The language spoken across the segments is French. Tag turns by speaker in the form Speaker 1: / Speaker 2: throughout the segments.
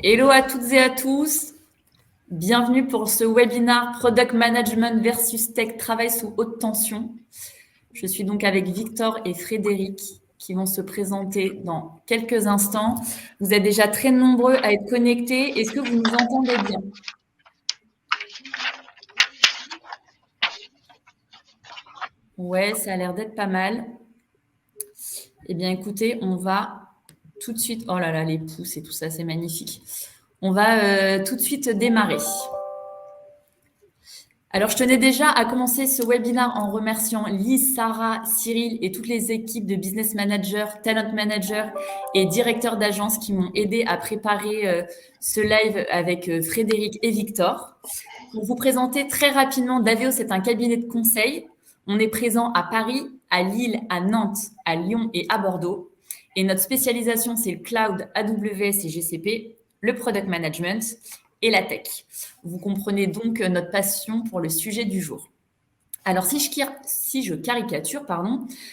Speaker 1: Hello à toutes et à tous. Bienvenue pour ce webinaire Product Management versus Tech, travail sous haute tension. Je suis donc avec Victor et Frédéric qui vont se présenter dans quelques instants. Vous êtes déjà très nombreux à être connectés. Est-ce que vous nous entendez bien? Ouais, ça a l'air d'être pas mal. Eh bien, écoutez, on va tout de suite... Oh là là, les pouces et tout ça, c'est magnifique. On va tout de suite démarrer. Alors, je tenais déjà à commencer ce webinaire en remerciant Lise, Sarah, Cyril et toutes les équipes de business managers, talent managers et directeurs d'agence qui m'ont aidé à préparer ce live avec Frédéric et Victor. Pour vous présenter très rapidement, Daveo, c'est un cabinet de conseil. On est présent à Paris, à Lille, à Nantes, à Lyon et à Bordeaux. Et notre spécialisation, c'est le cloud, AWS et GCP, le product management et la tech. Vous comprenez donc notre passion pour le sujet du jour. Alors, si je caricature,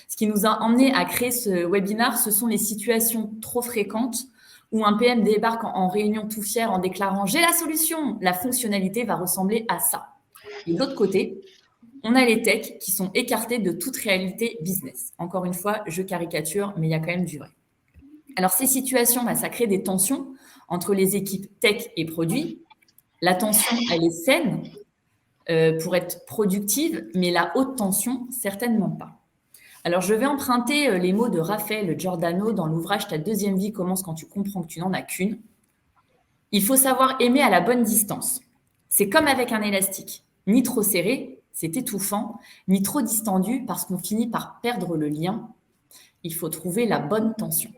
Speaker 1: ce qui nous a emmené à créer ce webinaire, ce sont les situations trop fréquentes où un PM débarque en réunion tout fier en déclarant « J'ai la solution !» La fonctionnalité va ressembler à ça. Et de l'autre côté, on a les techs qui sont écartés de toute réalité business. Encore une fois, je caricature, mais il y a quand même du vrai. Alors, ces situations, ça crée des tensions entre les équipes tech et produits. La tension, elle est saine pour être productive, mais la haute tension, certainement pas. Alors, je vais emprunter les mots de Raphaël Giordano dans l'ouvrage « Ta deuxième vie commence quand tu comprends que tu n'en as qu'une ». Il faut savoir aimer à la bonne distance. C'est comme avec un élastique. Ni trop serré, c'est étouffant, ni trop distendu parce qu'on finit par perdre le lien. Il faut trouver la bonne tension.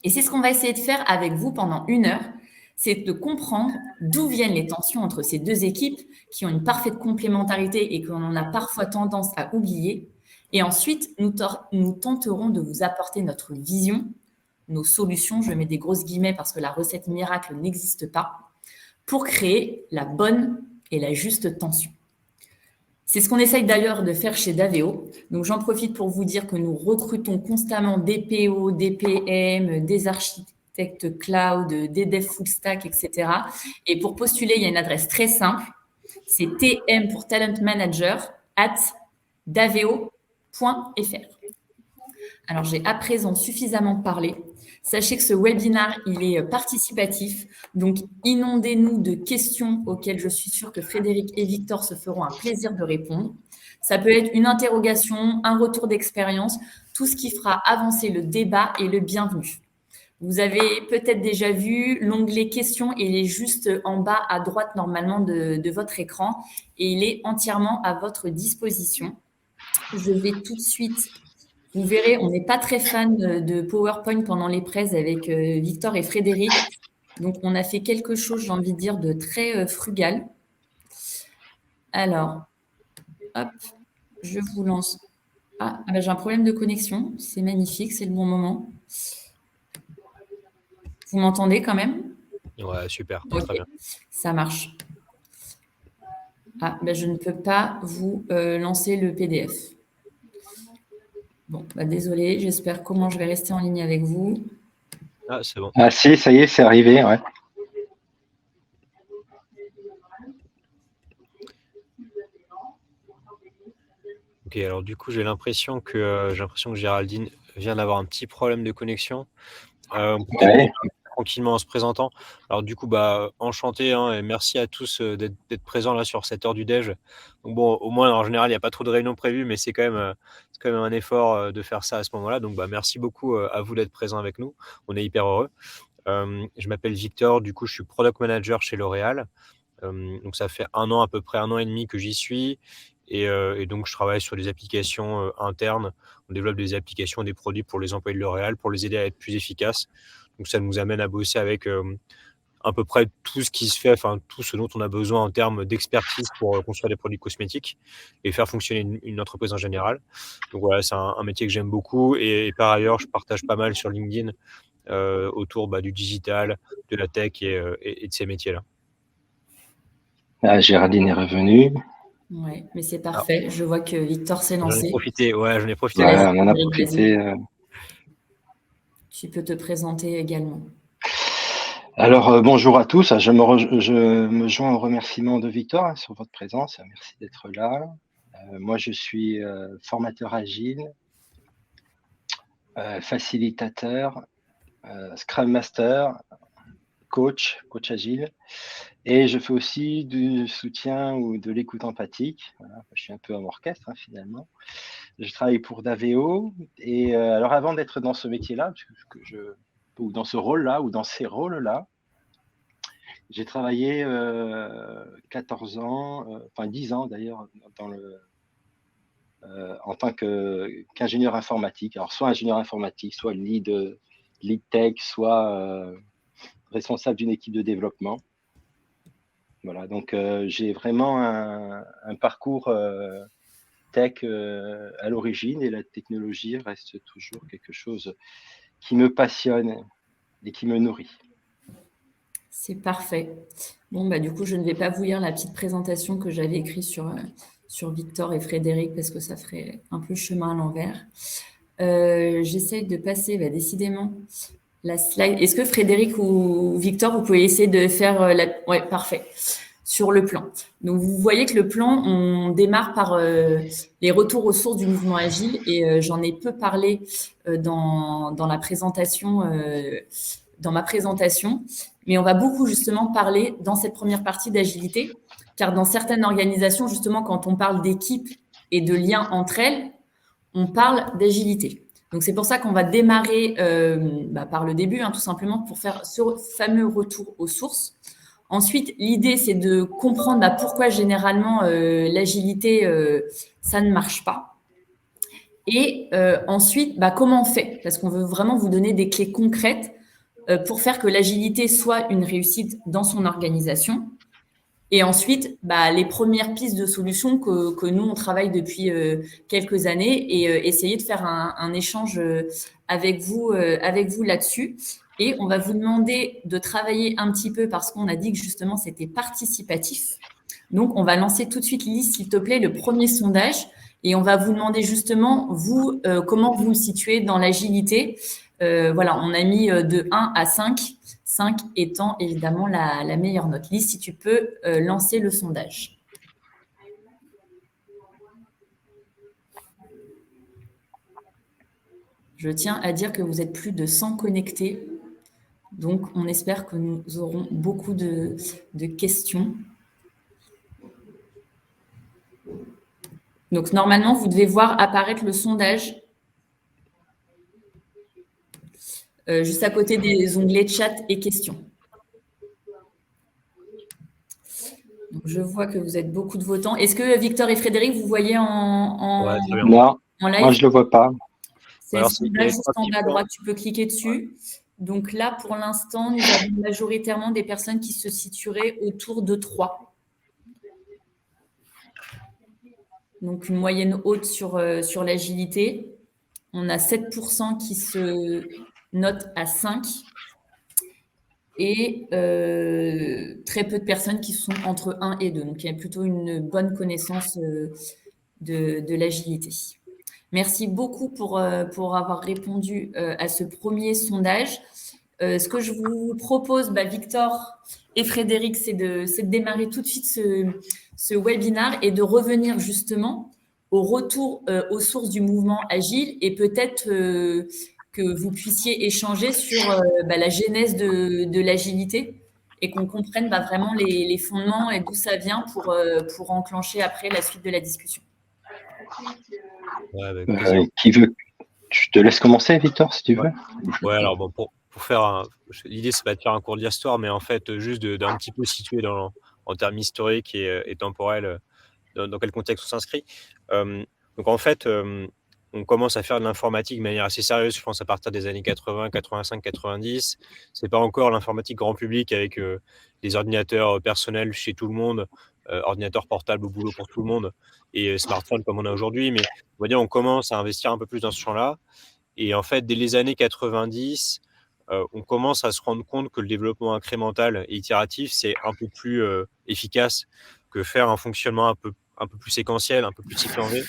Speaker 1: Et c'est ce qu'on va essayer de faire avec vous pendant 1 heure, c'est de comprendre d'où viennent les tensions entre ces deux équipes qui ont une parfaite complémentarité et qu'on a parfois tendance à oublier. Et ensuite, nous tenterons de vous apporter notre vision, nos solutions, je mets des grosses guillemets parce que la recette miracle n'existe pas, pour créer la bonne et la juste tension. C'est ce qu'on essaye d'ailleurs de faire chez Daveo. Donc, j'en profite pour vous dire que nous recrutons constamment des PO, des PM, des architectes cloud, des devs full stack, etc. Et pour postuler, il y a une adresse très simple. C'est tm pour talent manager @daveo.fr. Alors, j'ai à présent suffisamment parlé. Sachez que ce webinaire, il est participatif. Donc, inondez-nous de questions auxquelles je suis sûre que Frédéric et Victor se feront un plaisir de répondre. Ça peut être une interrogation, un retour d'expérience, tout ce qui fera avancer le débat est le bienvenu. Vous avez peut-être déjà vu l'onglet questions, il est juste en bas à droite normalement de votre écran et il est entièrement à votre disposition. Je vais tout de suite... Vous verrez, on n'est pas très fan de PowerPoint pendant les presse avec Victor et Frédéric. Donc, on a fait quelque chose, j'ai envie de dire, de très frugal. Alors, hop, je vous lance. Ah, j'ai un problème de connexion. C'est magnifique, c'est le bon moment. Vous m'entendez quand même?
Speaker 2: Ouais, super,
Speaker 1: okay.
Speaker 2: Très bien.
Speaker 1: Ça marche. Ah, je ne peux pas vous lancer le PDF. Bon, désolé, j'espère comment je vais rester en ligne avec vous.
Speaker 2: Ah, c'est bon.
Speaker 3: Ah si, ça y est, c'est arrivé, ouais.
Speaker 2: Ok, alors du coup, j'ai l'impression que Géraldine vient d'avoir un petit problème de connexion. On peut
Speaker 3: Ouais.
Speaker 2: tranquillement en se présentant. Alors du coup, enchanté et merci à tous d'être présents là sur cette heure du déj. Donc bon, au moins en général, il n'y a pas trop de réunions prévues, mais c'est quand même un effort de faire ça à ce moment-là. Donc merci beaucoup à vous d'être présents avec nous. On est hyper heureux. Je m'appelle Victor, du coup, je suis product manager chez L'Oréal. Donc ça fait 1 an, à peu près 1 an et demi que j'y suis. Et donc, je travaille sur des applications internes. On développe des applications, des produits pour les employés de L'Oréal, pour les aider à être plus efficaces. Donc, ça nous amène à bosser avec à peu près tout ce qui se fait, tout ce dont on a besoin en termes d'expertise pour construire des produits cosmétiques et faire fonctionner une entreprise en général. Donc voilà, c'est un métier que j'aime beaucoup. Et par ailleurs, je partage pas mal sur LinkedIn autour du digital, de la tech et de ces métiers-là.
Speaker 3: Ah, Géraldine est revenue.
Speaker 1: Oui, mais c'est parfait. Je vois que Victor s'est lancé.
Speaker 2: J'en ai profité.
Speaker 3: Ouais, on en a profité.
Speaker 1: Tu peux te présenter également.
Speaker 3: Alors, bonjour à tous. Je me joins au remerciement de Victor sur votre présence. Merci d'être là. Moi, je suis formateur agile, facilitateur, Scrum Master, coach agile. Et je fais aussi du soutien ou de l'écoute empathique. Voilà, je suis un peu en orchestre, finalement. Je travaille pour Daveo. Et alors, avant d'être dans ce métier-là, ou dans ce rôle-là, ou dans ces rôles-là, j'ai travaillé 14 ans, enfin 10 ans d'ailleurs, en tant qu'ingénieur informatique. Alors, soit ingénieur informatique, soit lead tech, soit responsable d'une équipe de développement. Voilà, donc j'ai vraiment un parcours tech à l'origine, et la technologie reste toujours quelque chose qui me passionne et qui me nourrit.
Speaker 1: C'est parfait. Bon, du coup, je ne vais pas vous lire la petite présentation que j'avais écrite sur Victor et Frédéric parce que ça ferait un peu chemin à l'envers. J'essaye de passer décidément la slide. Est-ce que Frédéric ou Victor, vous pouvez essayer de faire Ouais, parfait. Sur le plan. Donc, vous voyez que le plan, on démarre par les retours aux sources du mouvement agile, et j'en ai peu parlé dans la présentation, dans ma présentation, mais on va beaucoup justement parler dans cette première partie d'agilité, car dans certaines organisations, justement, quand on parle d'équipe et de liens entre elles, on parle d'agilité. Donc, c'est pour ça qu'on va démarrer par le début, tout simplement, pour faire ce fameux retour aux sources. Ensuite, l'idée, c'est de comprendre pourquoi généralement l'agilité, ça ne marche pas. Et ensuite, comment on fait? Parce qu'on veut vraiment vous donner des clés concrètes pour faire que l'agilité soit une réussite dans son organisation. Et ensuite, les premières pistes de solutions que nous, on travaille depuis quelques années, et essayer de faire un échange avec vous là-dessus. Et on va vous demander de travailler un petit peu parce qu'on a dit que justement, c'était participatif. Donc, on va lancer tout de suite, Lise, s'il te plaît, le premier sondage. Et on va vous demander justement, vous, comment vous vous situez dans l'agilité. Voilà, on a mis de 1 à 5. 5 étant évidemment la meilleure note. Lise, si tu peux lancer le sondage. Je tiens à dire que vous êtes plus de 100 connectés. Donc, on espère que nous aurons beaucoup de questions. Donc, normalement, vous devez voir apparaître le sondage juste à côté des onglets chat et questions. Donc, je vois que vous êtes beaucoup de votants. Est-ce que Victor et Frédéric, vous voyez en
Speaker 3: Non,
Speaker 1: live?
Speaker 3: moi je ne le vois pas.
Speaker 1: C'est le sondage juste en bas à droite, tu peux cliquer dessus. Donc là, pour l'instant, nous avons majoritairement des personnes qui se situeraient autour de 3. Donc une moyenne haute sur l'agilité. On a 7% qui se notent à 5. Et très peu de personnes qui sont entre 1 et 2. Donc, il y a plutôt une bonne connaissance de l'agilité. Merci beaucoup pour avoir répondu à ce premier sondage. Ce que je vous propose, Victor et Frédéric, c'est de démarrer tout de suite ce webinaire et de revenir justement au retour aux sources du mouvement agile, et peut-être que vous puissiez échanger sur la genèse de l'agilité, et qu'on comprenne vraiment les fondements et d'où ça vient pour enclencher après la suite de la discussion.
Speaker 3: Ouais, qui veut? Je te laisse commencer, Victor, si tu veux.
Speaker 2: Ouais, alors bon, pour faire l'idée, c'est pas de faire un cours d'histoire, mais en fait, juste d'un petit peu situer en termes historiques et temporels dans quel contexte on s'inscrit. Donc en fait, on commence à faire de l'informatique de manière assez sérieuse, je pense, à partir des années 80, 85, 90. C'est pas encore l'informatique grand public avec les ordinateurs personnels chez tout le monde, ordinateurs portables au boulot pour tout le monde, et smartphones comme on a aujourd'hui. Mais on va dire, on commence à investir un peu plus dans ce champ-là. Et en fait, dès les années 90, on commence à se rendre compte que le développement incrémental et itératif, c'est un peu plus efficace que faire un fonctionnement un peu plus séquentiel, un peu plus cycle en V,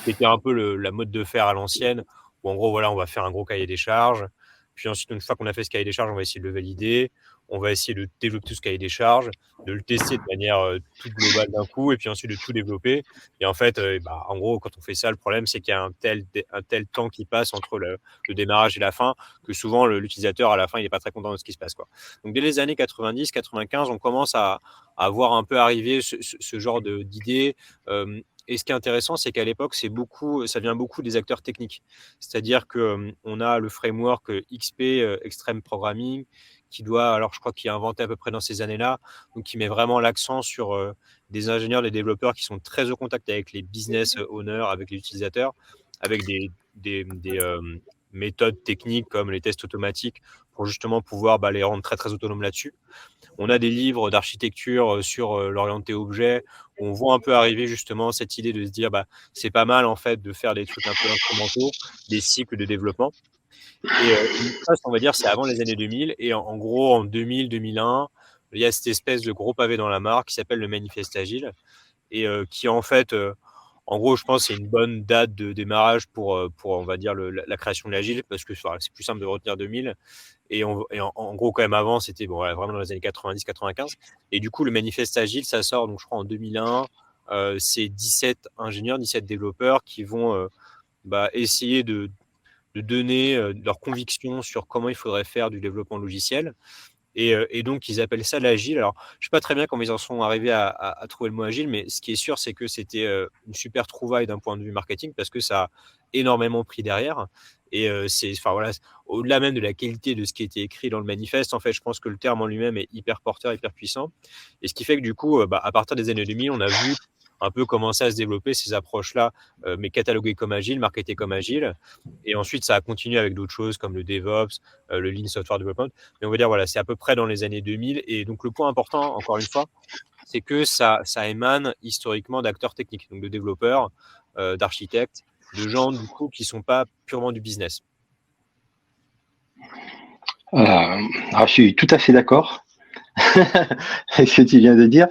Speaker 2: qui était un peu la mode de fer à l'ancienne, où en gros, voilà, on va faire un gros cahier des charges, Puis ensuite, une fois qu'on a fait ce cahier des charges, on va essayer de le valider. On va essayer de développer tout ce cahier des charges, de le tester de manière toute globale d'un coup, et puis ensuite de tout développer. Et en fait, en gros, quand on fait ça, le problème, c'est qu'il y a un tel temps qui passe entre le démarrage et la fin, que souvent, l'utilisateur, à la fin, il n'est pas très content de ce qui se passe, quoi. Donc, dès les années 90, 95, on commence à voir un peu arriver ce genre d'idées. Et ce qui est intéressant, c'est qu'à l'époque, ça vient beaucoup des acteurs techniques. C'est-à-dire qu'on a le framework XP, Extreme Programming, alors je crois qu'il est inventé à peu près dans ces années-là, donc qui met vraiment l'accent sur des ingénieurs, des développeurs qui sont très au contact avec les business owners, avec les utilisateurs, avec des méthodes techniques comme les tests automatiques pour justement pouvoir les rendre très, très autonomes là-dessus. On a des livres d'architecture sur l'orienté objet, où on voit un peu arriver justement cette idée de se dire c'est pas mal en fait de faire des trucs un peu instrumentaux, des cycles de développement. Et ça, on va dire, c'est avant les années 2000. Et en gros, en 2000, 2001, il y a cette espèce de gros pavé dans la mare qui s'appelle le Manifeste Agile, et qui en fait, en gros, je pense, c'est une bonne date de démarrage pour on va dire, la création de l'agile, parce que c'est plus simple de retenir 2000. Et en gros, quand même avant, c'était vraiment dans les années 90-95. Et du coup, le Manifeste Agile, ça sort, donc je crois, en 2001. C'est 17 ingénieurs, 17 développeurs qui vont essayer de donner leurs convictions sur comment il faudrait faire du développement logiciel. Et donc, ils appellent ça l'agile. Alors, je ne sais pas très bien comment ils en sont arrivés à trouver le mot agile, mais ce qui est sûr, c'est que c'était une super trouvaille d'un point de vue marketing, parce que ça a énormément pris derrière. Et au-delà même de la qualité de ce qui était écrit dans le manifeste, en fait, je pense que le terme en lui-même est hyper porteur, hyper puissant. Et ce qui fait que du coup, à partir des années 2000, on a vu un peu commencer à se développer ces approches-là, mais cataloguées comme agile, marketées comme agile. Et ensuite, ça a continué avec d'autres choses comme le DevOps, le Lean Software Development. Mais on va dire, c'est à peu près dans les années 2000. Et donc, le point important, encore une fois, c'est que ça émane historiquement d'acteurs techniques, donc de développeurs, d'architectes, de gens, du coup, qui ne sont pas purement du business.
Speaker 3: Alors, je suis tout à fait d'accord avec ce que tu viens de dire.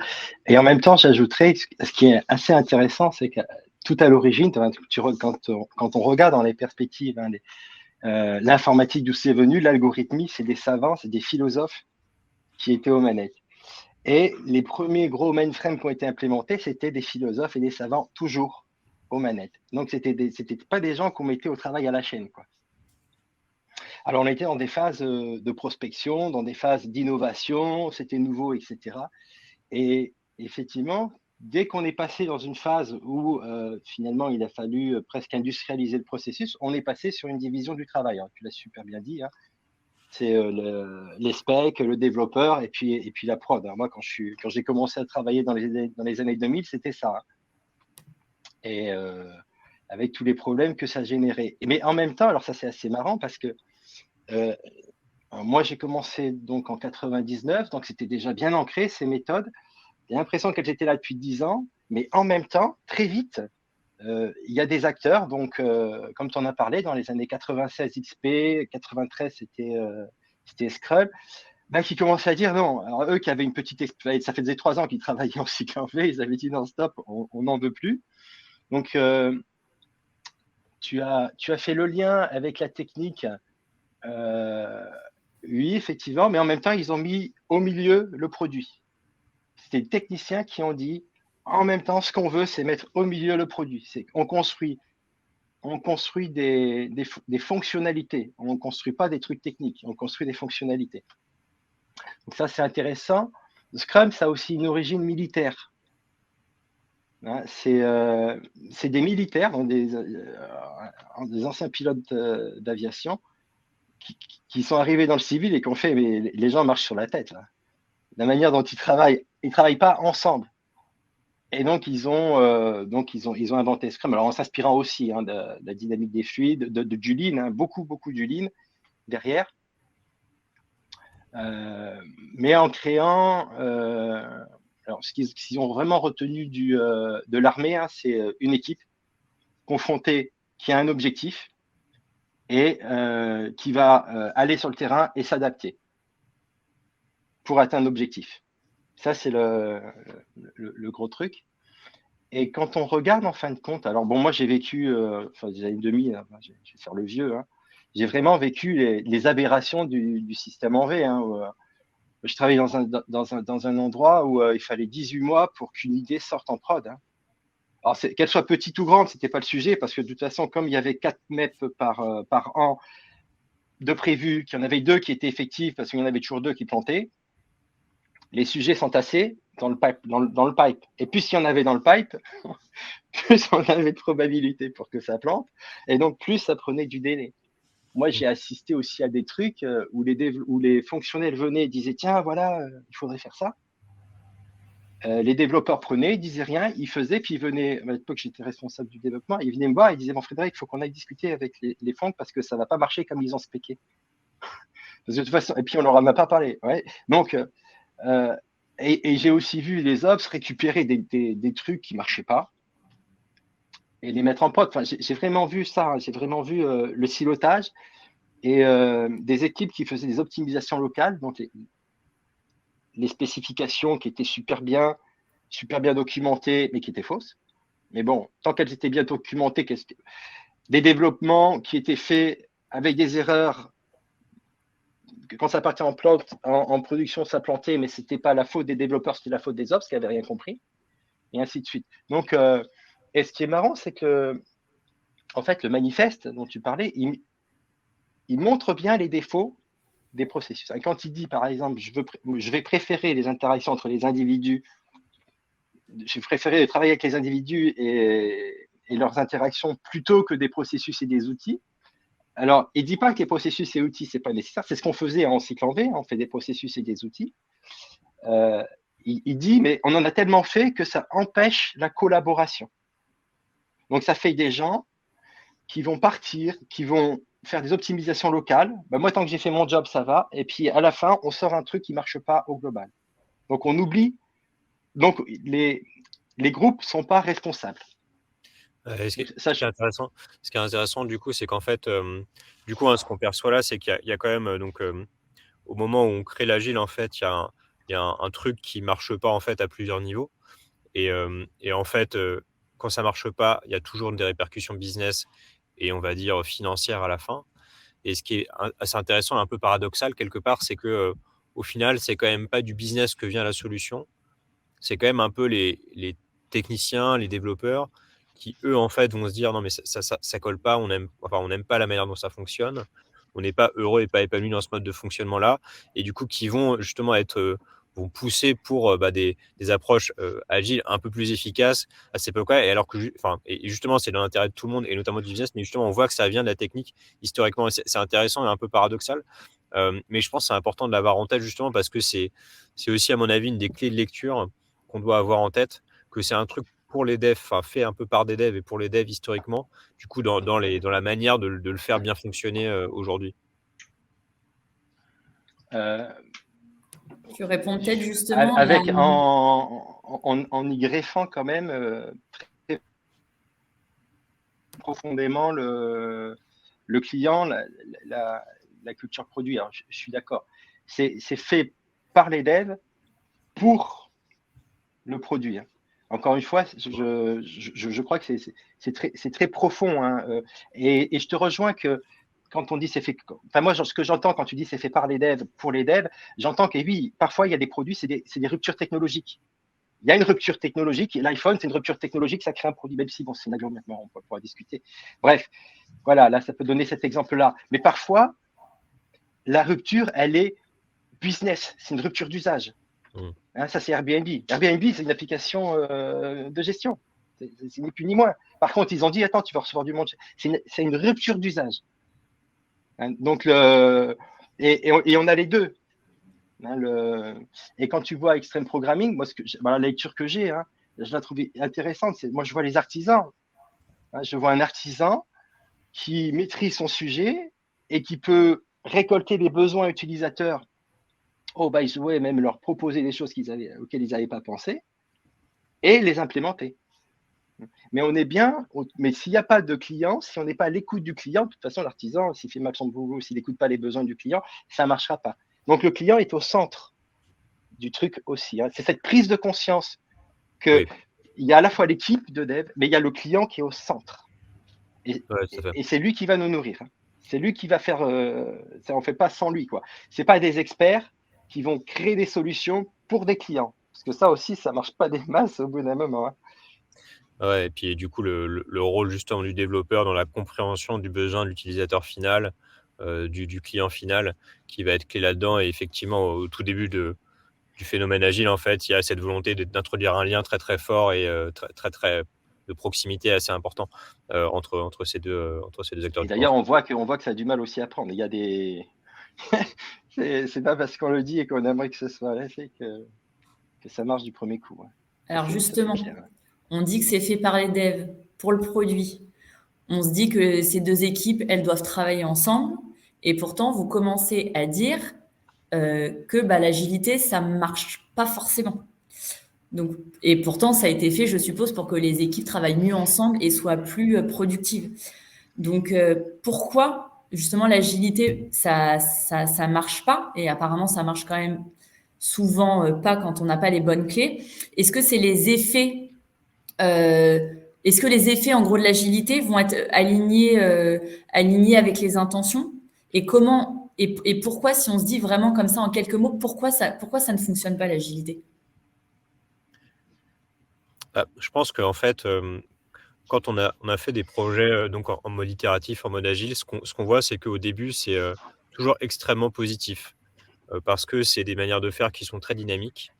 Speaker 3: Et en même temps, j'ajouterais, ce qui est assez intéressant, c'est que tout à l'origine, quand on regarde dans les perspectives, l'informatique d'où c'est venu, l'algorithmie, c'est des savants, c'est des philosophes qui étaient aux manettes. Et les premiers gros mainframes qui ont été implémentés, c'était des philosophes et des savants toujours aux manettes. Donc, c'était pas des gens qu'on mettait au travail à la chaîne, quoi. Alors, on était dans des phases de prospection, dans des phases d'innovation, c'était nouveau, etc. Et effectivement, dès qu'on est passé dans une phase où finalement il a fallu presque industrialiser le processus, on est passé sur une division du travail. Alors, tu l'as super bien dit, hein. C'est les specs, le développeur et puis la prod. Alors moi, quand j'ai commencé à travailler dans les années 2000, c'était ça, hein. Et avec tous les problèmes que ça générait. Mais en même temps, alors ça c'est assez marrant parce que moi j'ai commencé donc en 99, donc c'était déjà bien ancré ces méthodes. J'ai l'impression qu'elles étaient là depuis 10 ans, mais en même temps, très vite, il y a des acteurs, donc comme tu en as parlé, dans les années 96 XP, 93 c'était Scrum, qui commençaient à dire non. Alors eux qui avaient une petite expérience, ça faisait 3 ans qu'ils travaillaient en cycle en V, ils avaient dit non, stop, on n'en veut plus. Donc tu as fait le lien avec la technique, oui, effectivement, mais en même temps, ils ont mis au milieu le produit. C'était les techniciens qui ont dit, en même temps, ce qu'on veut, c'est mettre au milieu le produit. On construit des fonctionnalités. On ne construit pas des trucs techniques, on construit des fonctionnalités. Donc ça, c'est intéressant. Scrum, ça a aussi une origine militaire. Hein, c'est des militaires, des anciens pilotes d'aviation qui sont arrivés dans le civil et qui ont fait, mais les gens marchent sur la tête, là. La manière dont ils travaillent pas ensemble. Et donc, ils ont inventé Scrum. Alors, en s'inspirant aussi de la dynamique des fluides, du Lean, hein, beaucoup du Lean derrière. Mais en créant, alors ce qu'ils ont vraiment retenu de l'armée, hein, c'est une équipe confrontée qui a un objectif et qui va aller sur le terrain et s'adapter pour atteindre l'objectif. Ça, c'est le gros truc. Et quand on regarde en fin de compte, alors bon, moi j'ai vécu, des années 2000, je vais faire le vieux, hein, j'ai vraiment vécu les aberrations du système en V. Je travaillais dans un endroit où il fallait 18 mois pour qu'une idée sorte en prod. Alors, qu'elle soit petite ou grande, c'était pas le sujet, parce que de toute façon, comme il y avait 4 MEP par an de prévus, qu'il y en avait 2 qui étaient effectifs, parce qu'il y en avait toujours 2 qui plantaient, les sujets s'entassaient dans le pipe. Et plus il y en avait dans le pipe, plus on avait de probabilité pour que ça plante, et donc plus ça prenait du délai. Moi, j'ai assisté aussi à des trucs où les fonctionnels venaient et disaient « Tiens, voilà, il faudrait faire ça ». Les développeurs prenaient, ils disaient rien, ils faisaient, puis ils venaient, à l'époque j'étais responsable du développement, ils venaient me voir, ils disaient « Bon Frédéric, il faut qu'on aille discuter avec les fonds parce que ça ne va pas marcher comme ils ont spéqué ». De toute façon, et puis on leur en a pas parlé. Ouais. Donc, et j'ai aussi vu les ops récupérer des trucs qui ne marchaient pas et les mettre en prod. Enfin, j'ai vraiment vu ça, j'ai vraiment vu le silotage et des équipes qui faisaient des optimisations locales, donc les spécifications qui étaient super bien documentées, mais qui étaient fausses. Mais bon, tant qu'elles étaient bien documentées, des développements qui étaient faits avec des erreurs, quand ça partait en production, ça plantait, mais ce n'était pas la faute des développeurs, c'était la faute des ops qui n'avaient rien compris, et ainsi de suite. Donc, et ce qui est marrant, c'est que, en fait, le manifeste dont tu parlais, il montre bien les défauts des processus. Quand il dit, par exemple, je vais préférer les interactions entre les individus, je vais préférer travailler avec les individus et leurs interactions plutôt que des processus et des outils. Alors, il ne dit pas que les processus et outils, ce n'est pas nécessaire. C'est ce qu'on faisait en cycle en V, on fait des processus et des outils. Il dit, mais on en a tellement fait que ça empêche la collaboration. Donc, ça fait des gens qui vont partir, qui vont faire des optimisations locales. Ben, moi, tant que j'ai fait mon job, ça va. Et puis, à la fin, on sort un truc qui ne marche pas au global. Donc, on oublie. Donc, les groupes ne sont pas responsables.
Speaker 2: Ce qui est intéressant, du coup, c'est qu'en fait, ce qu'on perçoit là, c'est qu'il y a quand même, au moment où on crée l'agile, en fait, il y a un truc qui ne marche pas en fait, à plusieurs niveaux. Et en fait, quand ça ne marche pas, il y a toujours des répercussions business et on va dire financières à la fin. Et ce qui est assez intéressant, un peu paradoxal quelque part, c'est que au final, c'est quand même pas du business que vient la solution. C'est quand même un peu les techniciens, les développeurs qui, eux, en fait, vont se dire non, mais ça colle pas, on n'aime pas la manière dont ça fonctionne, on n'est pas heureux et pas épanoui dans ce mode de fonctionnement-là, et du coup, qui vont justement vont pousser pour des approches agiles un peu plus efficaces à cette époque-là. Et alors que, et justement, c'est dans l'intérêt de tout le monde et notamment du business, mais justement, on voit que ça vient de la technique historiquement. C'est intéressant et un peu paradoxal. Mais je pense que c'est important de l'avoir en tête justement parce que c'est aussi, à mon avis, une des clés de lecture qu'on doit avoir en tête, que c'est un truc pour les devs, fait un peu par des devs et pour les devs historiquement, du coup, dans la manière de le faire bien fonctionner aujourd'hui.
Speaker 1: Tu réponds peut-être justement
Speaker 3: en y greffant quand même très profondément le client, la culture produit. Alors, je suis d'accord. C'est fait par les devs pour le produit. Encore une fois, je crois que c'est très profond. Et je te rejoins que quand on dit c'est fait, moi, ce que j'entends quand tu dis c'est fait par les devs, pour les devs, j'entends que oui, parfois il y a des produits, c'est des ruptures technologiques. Il y a une rupture technologique, et l'iPhone, c'est une rupture technologique, ça crée un produit, même si, bon, c'est une agglomération, on pourra discuter. Bref, voilà, là, ça peut donner cet exemple-là. Mais parfois, la rupture, elle est business, c'est une rupture d'usage. Ça, c'est Airbnb. Airbnb, c'est une application de gestion. C'est ni plus ni moins. Par contre, ils ont dit, attends, tu vas recevoir du monde. C'est une rupture d'usage. Donc, et on a les deux. Et quand tu vois Extreme Programming, moi, la lecture que j'ai, je la trouve intéressante. Moi, je vois les artisans. Je vois un artisan qui maîtrise son sujet et qui peut récolter les besoins utilisateurs. Oh, by the way, même leur proposer des choses auxquelles ils n'avaient pas pensé et les implémenter. Mais on est bien, mais s'il n'y a pas de client, si on n'est pas à l'écoute du client, de toute façon, l'artisan, s'il fait mal son boulot, s'il n'écoute pas les besoins du client, ça ne marchera pas. Donc, le client est au centre du truc aussi. C'est cette prise de conscience qu'il y a à la fois l'équipe de dev, mais il y a le client qui est au centre. Et c'est lui qui va nous nourrir. C'est lui qui va faire, ça, on ne fait pas sans lui, quoi. C'est pas des experts qui vont créer des solutions pour des clients. Parce que ça aussi, ça marche pas des masses au bout d'un moment, hein.
Speaker 2: Ouais, et puis du coup, le rôle justement du développeur dans la compréhension du besoin de l'utilisateur final, du client final, qui va être clé là-dedans. Et effectivement, au tout début du phénomène agile, en fait, il y a cette volonté d'introduire un lien très très fort et très de proximité assez important entre ces deux acteurs
Speaker 3: Et
Speaker 2: du
Speaker 3: d'ailleurs,
Speaker 2: projet.
Speaker 3: on voit que ça a du mal aussi à prendre. Il y a des c'est pas parce qu'on le dit et qu'on aimerait que ce soit là, c'est que ça marche du premier coup, hein.
Speaker 1: Alors
Speaker 3: Ça, c'est
Speaker 1: justement,
Speaker 3: clair, hein.
Speaker 1: on dit que c'est fait par les devs pour le produit. On se dit que ces deux équipes, elles doivent travailler ensemble. Et pourtant, vous commencez à dire que bah, l'agilité, ça ne marche pas forcément. Donc, et pourtant, ça a été fait, je suppose, pour que les équipes travaillent mieux ensemble et soient plus productives. Donc, pourquoi justement l'agilité, ça marche pas? Et apparemment, ça marche quand même souvent pas quand on n'a pas les bonnes clés. Est-ce que c'est les effets euh, est-ce que les effets en gros de l'agilité vont être alignés avec les intentions? Et comment et pourquoi, si on se dit vraiment comme ça en quelques mots, pourquoi ça ne fonctionne pas l'agilité?
Speaker 2: Ah, je pense qu'en fait, quand on a fait des projets donc en mode itératif, en mode agile, ce qu'on voit, c'est qu'au début, c'est toujours extrêmement positif parce que c'est des manières de faire qui sont très dynamiques.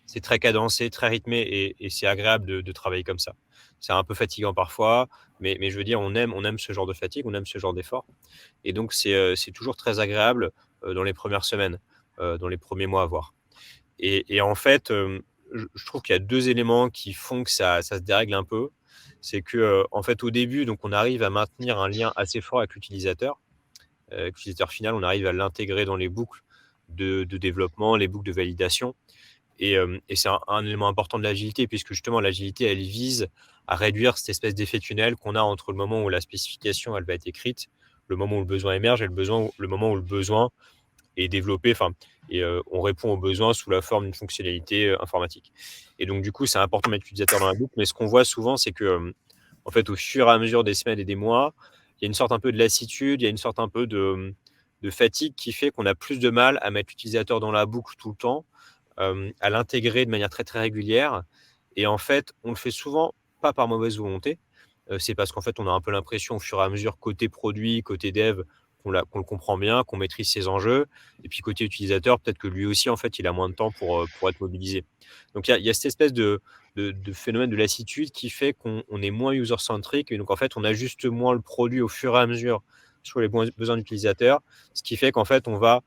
Speaker 2: C'est très cadencé, très rythmé et c'est agréable de travailler comme ça. C'est un peu fatigant parfois, mais je veux dire, on aime ce genre de fatigue, on aime ce genre d'effort. Et donc, c'est toujours très agréable dans les premières semaines, dans les premiers mois à voir. Et en fait, je trouve qu'il y a deux éléments qui font que ça se dérègle un peu. C'est que, en fait, au début, donc, on arrive à maintenir un lien assez fort avec l'utilisateur. L'utilisateur final, on arrive à l'intégrer dans les boucles de développement, les boucles de validation. Et c'est un élément important de l'agilité, puisque justement, l'agilité, elle vise à réduire cette espèce d'effet tunnel qu'on a entre le moment où la spécification elle va être écrite, le moment où le besoin émerge et le moment où le besoin est développé. Enfin, et on répond aux besoins sous la forme d'une fonctionnalité informatique. Et donc, du coup, c'est important de mettre l'utilisateur dans la boucle. Mais ce qu'on voit souvent, c'est que, en fait, au fur et à mesure des semaines et des mois, il y a une sorte un peu de lassitude, il y a une sorte un peu de fatigue qui fait qu'on a plus de mal à mettre l'utilisateur dans la boucle tout le temps, à l'intégrer de manière très très régulière. Et en fait, on le fait souvent pas par mauvaise volonté. C'est parce qu'en fait, on a un peu l'impression au fur et à mesure, côté produit, côté dev, qu'on le comprend bien, qu'on maîtrise ses enjeux. Et puis côté utilisateur, peut-être que lui aussi, en fait, il a moins de temps pour être mobilisé. Donc il y a cette espèce de phénomène de lassitude qui fait qu'on est moins user-centric. Et donc en fait, on ajuste moins le produit au fur et à mesure sur les besoins d'utilisateur. Ce qui fait qu'en fait, on va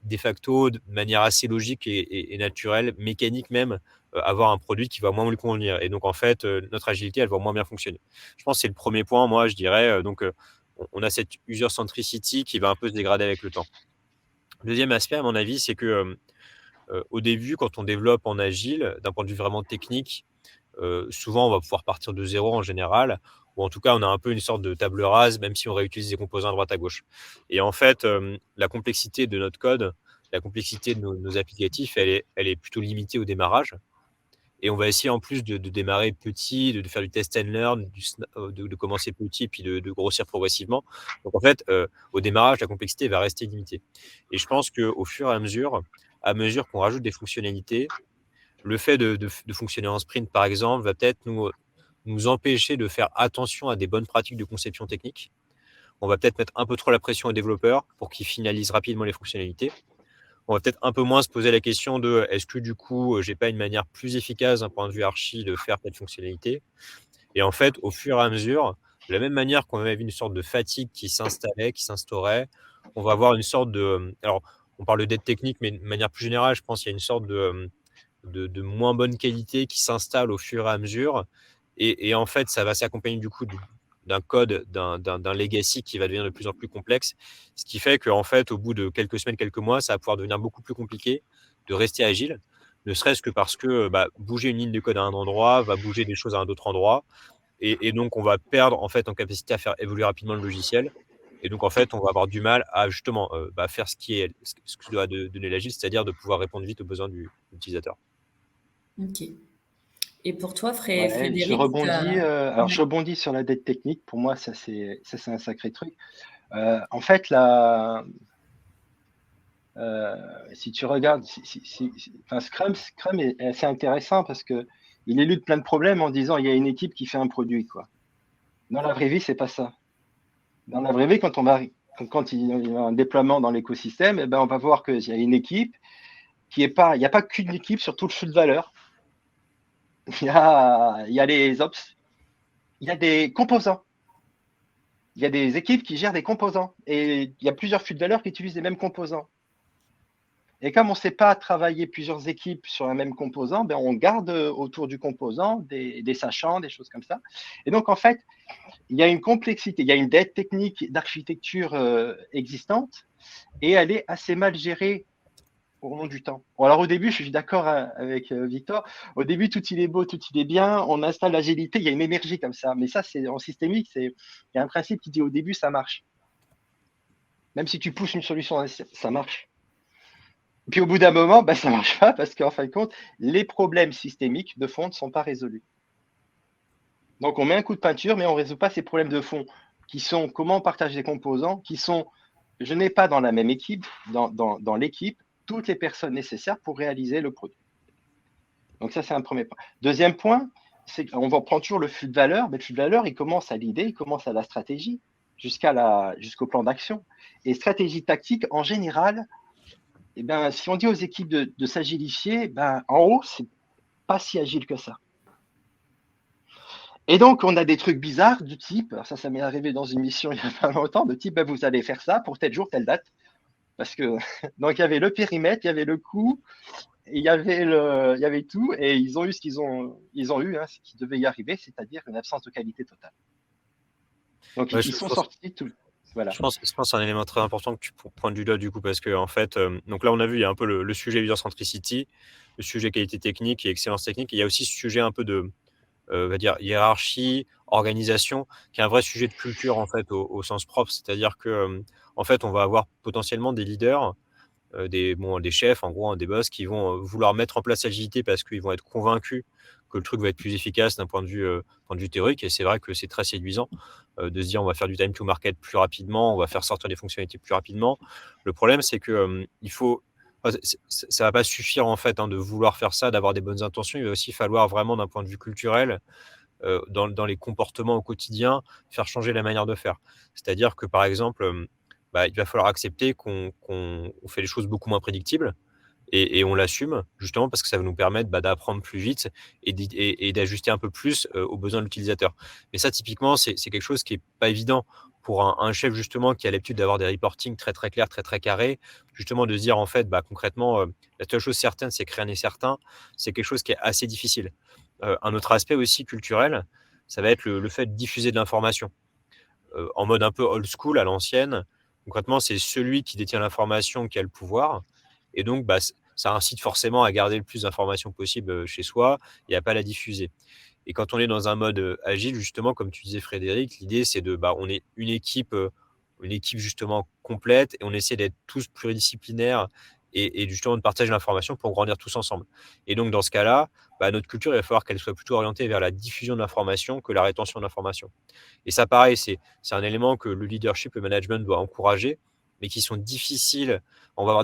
Speaker 2: de facto, de manière assez logique et naturelle, mécanique même, avoir un produit qui va moins lui convenir. Et donc, en fait, notre agilité, elle va moins bien fonctionner. Je pense que c'est le premier point, moi, je dirais. Donc, on a cette user centricity qui va un peu se dégrader avec le temps. Le deuxième aspect, à mon avis, c'est que au début, quand on développe en agile, d'un point de vue vraiment technique, souvent, on va pouvoir partir de zéro en général, ou en tout cas, on a un peu une sorte de table rase, même si on réutilise des composants à droite à gauche. Et en fait, la complexité de notre code, la complexité de nos applicatifs, elle est plutôt limitée au démarrage. Et on va essayer en plus de démarrer petit, de faire du test and learn, de commencer petit, puis de grossir progressivement. Donc en fait, au démarrage, la complexité va rester limitée. Et je pense qu'au fur et à mesure qu'on rajoute des fonctionnalités, le fait de fonctionner en sprint, par exemple, va peut-être nous empêcher de faire attention à des bonnes pratiques de conception technique. On va peut-être mettre un peu trop la pression aux développeurs pour qu'ils finalisent rapidement les fonctionnalités. On va peut-être un peu moins se poser la question de est-ce que du coup, j'ai pas une manière plus efficace d'un point de vue archi de faire telle fonctionnalité. Et en fait, au fur et à mesure, de la même manière qu'on avait une sorte de fatigue qui s'installait, qui s'instaurait, on va avoir une sorte de. Alors, on parle de dette technique, mais de manière plus générale, je pense qu'il y a une sorte de moins bonne qualité qui s'installe au fur et à mesure. Et en fait, ça va s'accompagner du coup d'un code, d'un legacy qui va devenir de plus en plus complexe. Ce qui fait qu'en fait, au bout de quelques semaines, quelques mois, ça va pouvoir devenir beaucoup plus compliqué de rester agile, ne serait-ce que parce que bouger une ligne de code à un endroit va bouger des choses à un autre endroit. Et donc, on va perdre en fait en capacité à faire évoluer rapidement le logiciel. Et donc, en fait, on va avoir du mal à justement faire ce que doit donner l'agile, c'est-à-dire de pouvoir répondre vite aux besoins de l'utilisateur.
Speaker 1: Ok. Et pour toi,
Speaker 3: Ouais,
Speaker 1: Frédéric,
Speaker 3: alors
Speaker 1: ouais.
Speaker 3: je rebondis sur la dette technique. Pour moi, ça c'est un sacré truc. En fait, si tu regardes, enfin, Scrum est assez intéressant parce que il élude plein de problèmes en disant il y a une équipe qui fait un produit, quoi. Dans la vraie vie, c'est pas ça. Dans la vraie vie, quand il y a un déploiement dans l'écosystème, eh ben, on va voir qu'il y a une équipe il n'y a pas qu'une équipe sur tout le flux de valeur. Il y a les ops, il y a des composants. Il y a des équipes qui gèrent des composants et il y a plusieurs flux de valeur qui utilisent les mêmes composants. Et comme on ne sait pas travailler plusieurs équipes sur un même composant, ben on garde autour du composant des sachants, des choses comme ça. Et donc, en fait, il y a une complexité, il y a une dette technique d'architecture existante et elle est assez mal gérée au long du temps. Bon, alors au début, je suis d'accord avec Victor, au début, tout il est beau, tout il est bien, on installe l'agilité, il y a une énergie comme ça. Mais ça, c'est en systémique, il y a un principe qui dit au début, ça marche. Même si tu pousses une solution, ça marche. Puis au bout d'un moment, ben, ça ne marche pas parce qu'en fin de compte, les problèmes systémiques de fond ne sont pas résolus. Donc on met un coup de peinture, mais on ne résout pas ces problèmes de fond qui sont comment on partage les composants, qui sont je n'ai pas dans la même équipe, dans l'équipe, toutes les personnes nécessaires pour réaliser le produit. Donc ça, c'est un premier point. Deuxième point, c'est qu'on va prendre toujours le flux de valeur, mais le flux de valeur, il commence à l'idée, il commence à la stratégie, jusqu'au plan d'action. Et stratégie tactique, en général, eh ben, si on dit aux équipes de s'agilifier, ben, en haut, c'est pas si agile que ça. Et donc, on a des trucs bizarres du type, alors ça m'est arrivé dans une mission il y a pas longtemps, de type, ben, vous allez faire ça pour tel jour, telle date. Parce que, donc, il y avait le périmètre, il y avait le coût, il y avait tout, et ils ont eu ce qu'ils ont eu, hein, ce qui devait y arriver, c'est-à-dire une absence de qualité totale. Donc, ils sont sortis tout. Voilà.
Speaker 2: Je pense que c'est un élément très important que tu pointes du doigt du coup, parce que en fait, donc là on a vu, il y a un peu le sujet user centricity, le sujet qualité technique et excellence technique, et il y a aussi ce sujet un peu de, on va dire, hiérarchie, organisation, qui est un vrai sujet de culture en fait au sens propre, c'est-à-dire que en fait on va avoir potentiellement des leaders, des chefs, en gros, des boss qui vont vouloir mettre en place l'agilité parce qu'ils vont être convaincus que le truc va être plus efficace d'un point de vue théorique. Et c'est vrai que c'est très séduisant de se dire on va faire du time to market plus rapidement, on va faire sortir des fonctionnalités plus rapidement. Le problème, c'est que il faut ça va pas suffire en fait de vouloir faire ça, d'avoir des bonnes intentions. Il va aussi falloir vraiment d'un point de vue culturel, dans les comportements au quotidien, faire changer la manière de faire. C'est-à-dire que par exemple, il va falloir accepter qu'on fait les choses beaucoup moins prédictibles et on l'assume justement parce que ça va nous permettre d'apprendre plus vite et d'ajuster un peu plus aux besoins de l'utilisateur. Mais ça, typiquement, c'est quelque chose qui n'est pas évident pour un chef justement qui a l'habitude d'avoir des reportings très très clairs, très très carrés, justement de se dire en fait concrètement, la seule chose certaine, c'est que rien n'est certain. C'est quelque chose qui est assez difficile. Un autre aspect aussi culturel, ça va être le fait de diffuser de l'information en mode un peu old school à l'ancienne. Concrètement, c'est celui qui détient l'information qui a le pouvoir. Et donc, ça incite forcément à garder le plus d'informations possible chez soi et à ne pas la diffuser. Et quand on est dans un mode agile, justement, comme tu disais, Frédéric, l'idée, c'est on est une équipe justement complète et on essaie d'être tous pluridisciplinaires et justement de partager l'information pour grandir tous ensemble. Et donc, dans ce cas-là, notre culture, il va falloir qu'elle soit plutôt orientée vers la diffusion de l'information que la rétention de l'information. Et ça, pareil, c'est un élément que le leadership, le management doit encourager, mais qui sont difficiles. On va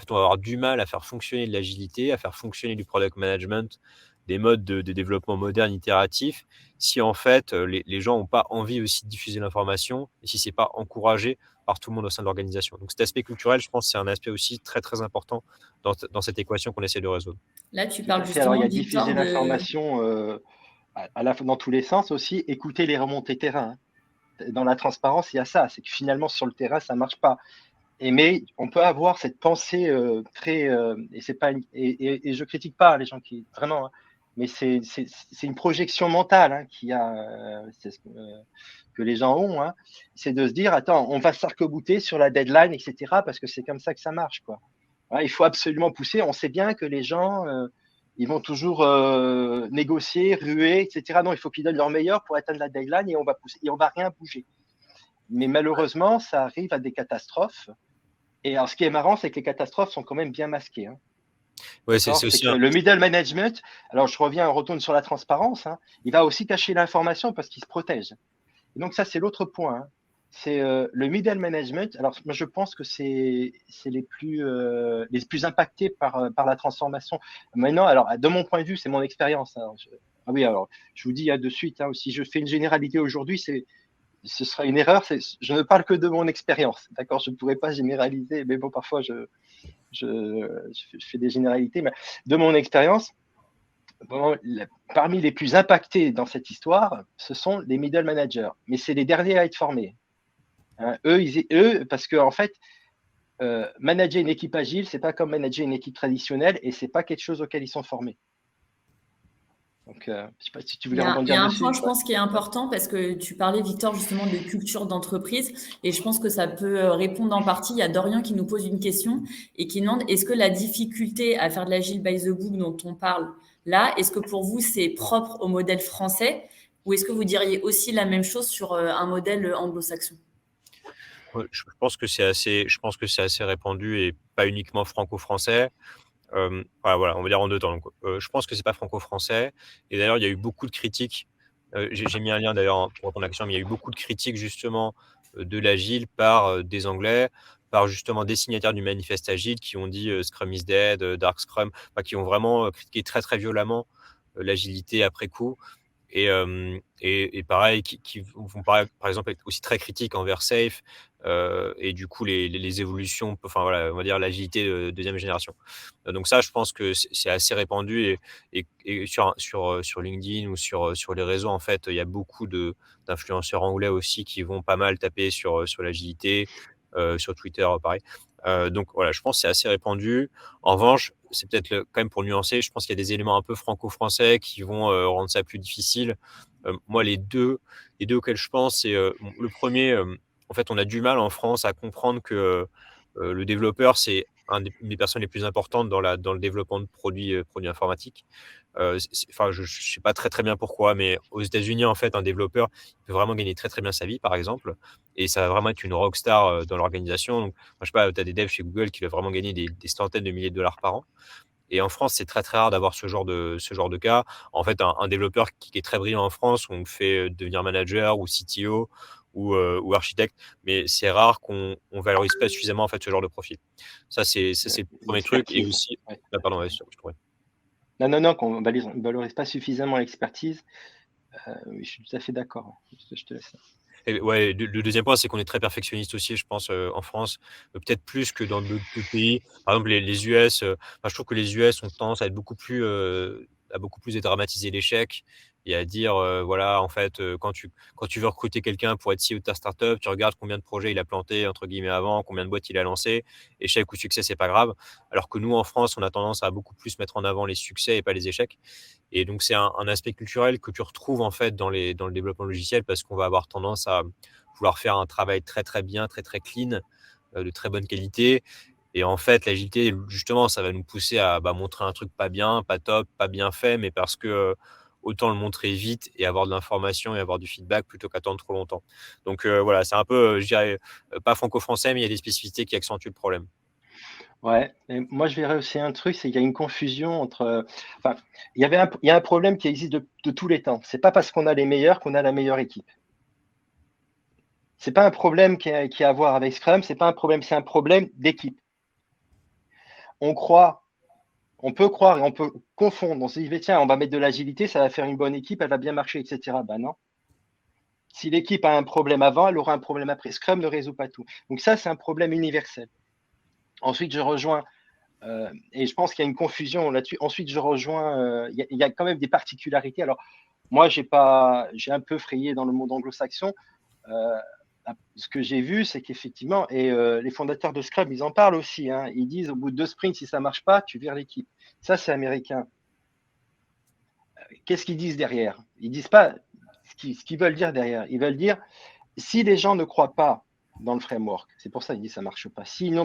Speaker 2: avoir du mal à faire fonctionner de l'agilité, à faire fonctionner du product management, des modes de développement modernes, itératifs, si en fait les gens n'ont pas envie aussi de diffuser l'information et si ce n'est pas encouragé par tout le monde au sein de l'organisation. Donc cet aspect culturel, je pense, c'est un aspect aussi très très important dans cette équation qu'on essaie de résoudre.
Speaker 1: Là, tu parles justement,
Speaker 3: alors, il y a diffuser l'information dans tous les sens aussi, écouter les remontées terrain. Dans la transparence, il y a ça, c'est que finalement sur le terrain, ça ne marche pas. Mais on peut avoir cette pensée très et je critique pas les gens qui vraiment, mais c'est une projection mentale que les gens ont, c'est de se dire attends, on va s'arc-bouter sur la deadline, etc. parce que c'est comme ça que ça marche, quoi. Il faut absolument pousser. On sait bien que les gens ils vont toujours négocier, ruer, etc. Non, il faut qu'ils donnent leur meilleur pour atteindre la deadline et on va pousser et on va rien bouger. Mais malheureusement, ça arrive à des catastrophes. Et alors, ce qui est marrant, c'est que les catastrophes sont quand même bien masquées.
Speaker 2: Ouais, c'est aussi
Speaker 3: le middle management, alors je retourne sur la transparence, il va aussi cacher l'information parce qu'il se protège. Et donc ça, c'est l'autre point. c'est le middle management. Alors, moi, je pense que c'est les plus impactés par la transformation. Maintenant, alors, de mon point de vue, c'est mon expérience. Ah oui, alors, je vous dis de suite, hein, si je fais une généralité aujourd'hui, ce sera une erreur. Je ne parle que de mon expérience. D'accord? Je ne pourrais pas généraliser, mais bon, parfois, je fais des généralités. Mais de mon expérience, bon, parmi les plus impactés dans cette histoire, ce sont les middle managers. Mais c'est les derniers à être formés. Hein, eux, parce que en fait, manager une équipe agile, c'est pas comme manager une équipe traditionnelle et c'est pas quelque chose auquel ils sont formés. Donc, je sais pas si tu
Speaker 1: Il
Speaker 3: voulais
Speaker 1: y a
Speaker 3: rebondir
Speaker 1: un
Speaker 3: dessus.
Speaker 1: point, je pense, qui est important parce que tu parlais, Victor, justement de culture d'entreprise et je pense que ça peut répondre en partie. Il y a Dorian qui nous pose une question et qui demande est-ce que la difficulté à faire de l'agile by the book dont on parle là, est-ce que pour vous c'est propre au modèle français ou est-ce que vous diriez aussi la même chose sur un modèle anglo-saxon?
Speaker 2: Ouais, je pense que c'est assez répandu et pas uniquement franco-français. Voilà, on va dire en 2 temps. Donc, je pense que c'est pas franco-français et d'ailleurs, il y a eu beaucoup de critiques. J'ai mis un lien d'ailleurs, hein, pour répondre à la question, mais il y a eu beaucoup de critiques justement, de l'agile par, des Anglais, par justement des signataires du manifeste agile qui ont dit, «Scrum is dead», «Dark Scrum», enfin qui ont vraiment, critiqué très, très violemment, l'agilité après coup. Et pareil, qui vont par exemple être aussi très critiques envers Safe, et du coup les évolutions, enfin voilà, on va dire l'agilité de deuxième génération. Donc ça, je pense que c'est assez répandu et sur LinkedIn ou sur les réseaux, en fait, il y a beaucoup d'influenceurs anglais aussi qui vont pas mal taper sur l'agilité, sur Twitter, pareil. Donc voilà, je pense que c'est assez répandu. En revanche, c'est peut-être quand même pour nuancer, je pense qu'il y a des éléments un peu franco-français qui vont rendre ça plus difficile. Moi, les deux auxquels je pense, c'est le premier, en fait, on a du mal en France à comprendre que le développeur, c'est une des personnes les plus importantes dans le développement de produits informatiques. Enfin, je ne sais pas très très bien pourquoi, mais aux États-Unis, en fait, un développeur il peut vraiment gagner très très bien sa vie, par exemple, et ça va vraiment être une rockstar dans l'organisation. Donc, moi, je sais pas, tu as des devs chez Google qui doivent vraiment gagner des centaines de milliers de dollars par an. Et en France, c'est très très rare d'avoir ce genre de cas. En fait, un développeur qui est très brillant en France, on le fait devenir manager ou CTO ou architecte, mais c'est rare qu'on valorise pas suffisamment en fait ce genre de profil. Ça, c'est le premier truc. Et
Speaker 3: L'expertise.
Speaker 2: aussi,
Speaker 3: Ouais.
Speaker 2: ah, pardon, ouais, je pourrais.
Speaker 3: Non, qu'on ne valorise pas suffisamment l'expertise. Oui, je suis tout à fait d'accord. Je te laisse.
Speaker 2: Et ouais, le deuxième point, c'est qu'on est très perfectionniste aussi, je pense, en France, peut-être plus que dans d'autres pays. Par exemple, les US, enfin, je trouve que les US ont tendance à être beaucoup plus dédramatiser l'échec et à dire, voilà, en fait, quand tu veux recruter quelqu'un pour être CEO de ta startup, tu regardes combien de projets il a planté entre guillemets avant, combien de boîtes il a lancé. Échec ou succès, c'est pas grave. Alors que nous, en France, on a tendance à beaucoup plus mettre en avant les succès et pas les échecs. Et donc, c'est un aspect culturel que tu retrouves en fait dans le développement logiciel parce qu'on va avoir tendance à vouloir faire un travail très, très bien, très, très clean, de très bonne qualité. Et en fait, l'agilité, justement, ça va nous pousser à montrer un truc pas bien, pas top, pas bien fait, mais parce que autant le montrer vite et avoir de l'information et avoir du feedback plutôt qu'attendre trop longtemps. Donc voilà, c'est un peu, je dirais, pas franco-français, mais il y a des spécificités qui accentuent le problème.
Speaker 3: Ouais, et moi je verrais aussi un truc, c'est qu'il y a une confusion entre. Enfin, il y a un problème qui existe de tous les temps. C'est pas parce qu'on a les meilleurs qu'on a la meilleure équipe. C'est pas un problème qui a à voir avec Scrum, c'est pas un problème, c'est un problème d'équipe. On croit, on peut croire et on peut confondre. On se dit, tiens, on va mettre de l'agilité, ça va faire une bonne équipe, elle va bien marcher, etc. Ben non. Si l'équipe a un problème avant, elle aura un problème après. Scrum ne résout pas tout. Donc ça, c'est un problème universel. Ensuite, je rejoins, et je pense qu'il y a une confusion là-dessus. Ensuite, je rejoins, il y a quand même des particularités. Alors, moi, j'ai un peu frayé dans le monde anglo-saxon. Euh, Ce que j'ai vu, c'est qu'effectivement, et les fondateurs de Scrum, ils en parlent aussi. Hein, ils disent au bout de 2 sprints, si ça ne marche pas, tu vires l'équipe. Ça, c'est américain. Qu'est-ce qu'ils disent derrière? Ils ne disent pas ce qu'ils veulent dire derrière. Ils veulent dire, si les gens ne croient pas dans le framework, c'est pour ça qu'ils disent ça ne marche pas, s'ils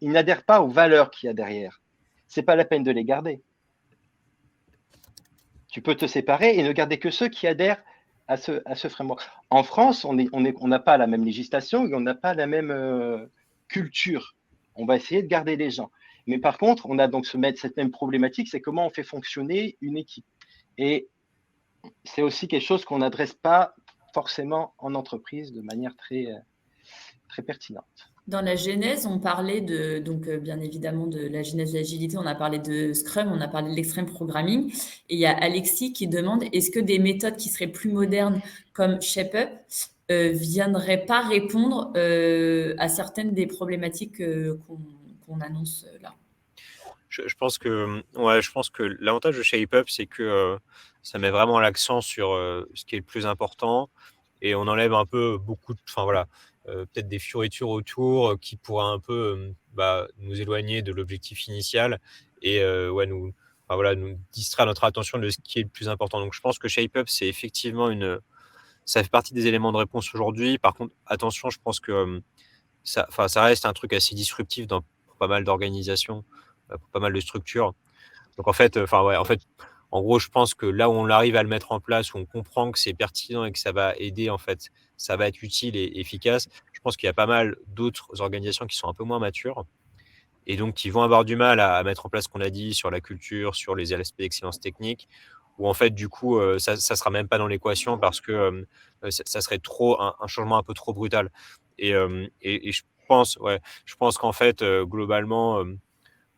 Speaker 3: n'adhèrent pas aux valeurs qu'il y a derrière, ce n'est pas la peine de les garder. Tu peux te séparer et ne garder que ceux qui adhèrent à ce framework. En France, on n'a pas la même législation et on n'a pas la même culture. On va essayer de garder les gens. Mais par contre, on a donc cette même problématique, c'est comment on fait fonctionner une équipe. Et c'est aussi quelque chose qu'on n'adresse pas forcément en entreprise de manière très très pertinente.
Speaker 1: Dans la genèse, on parlait bien évidemment de la genèse de l'agilité, on a parlé de Scrum, on a parlé de l'extreme programming. Et il y a Alexis qui demande, est-ce que des méthodes qui seraient plus modernes comme ShapeUp viendraient pas répondre à certaines des problématiques qu'on annonce là?
Speaker 2: Je pense que l'avantage de ShapeUp, c'est que ça met vraiment l'accent sur ce qui est le plus important et on enlève un peu peut-être des fioritures autour qui pourraient un peu nous éloigner de l'objectif initial et nous distraire notre attention de ce qui est le plus important. Donc, je pense que ShapeUp, c'est effectivement ça fait partie des éléments de réponse aujourd'hui. Par contre, attention, je pense que ça reste un truc assez disruptif pour pas mal d'organisations, pour pas mal de structures. Donc en gros, je pense que là où on arrive à le mettre en place, où on comprend que c'est pertinent et que ça va aider, en fait, ça va être utile et efficace, je pense qu'il y a pas mal d'autres organisations qui sont un peu moins matures et donc qui vont avoir du mal à mettre en place ce qu'on a dit sur la culture, sur les aspects d'excellence technique, où en fait, du coup, ça sera même pas dans l'équation parce que ça serait un changement un peu trop brutal. Et je pense qu'en fait, globalement,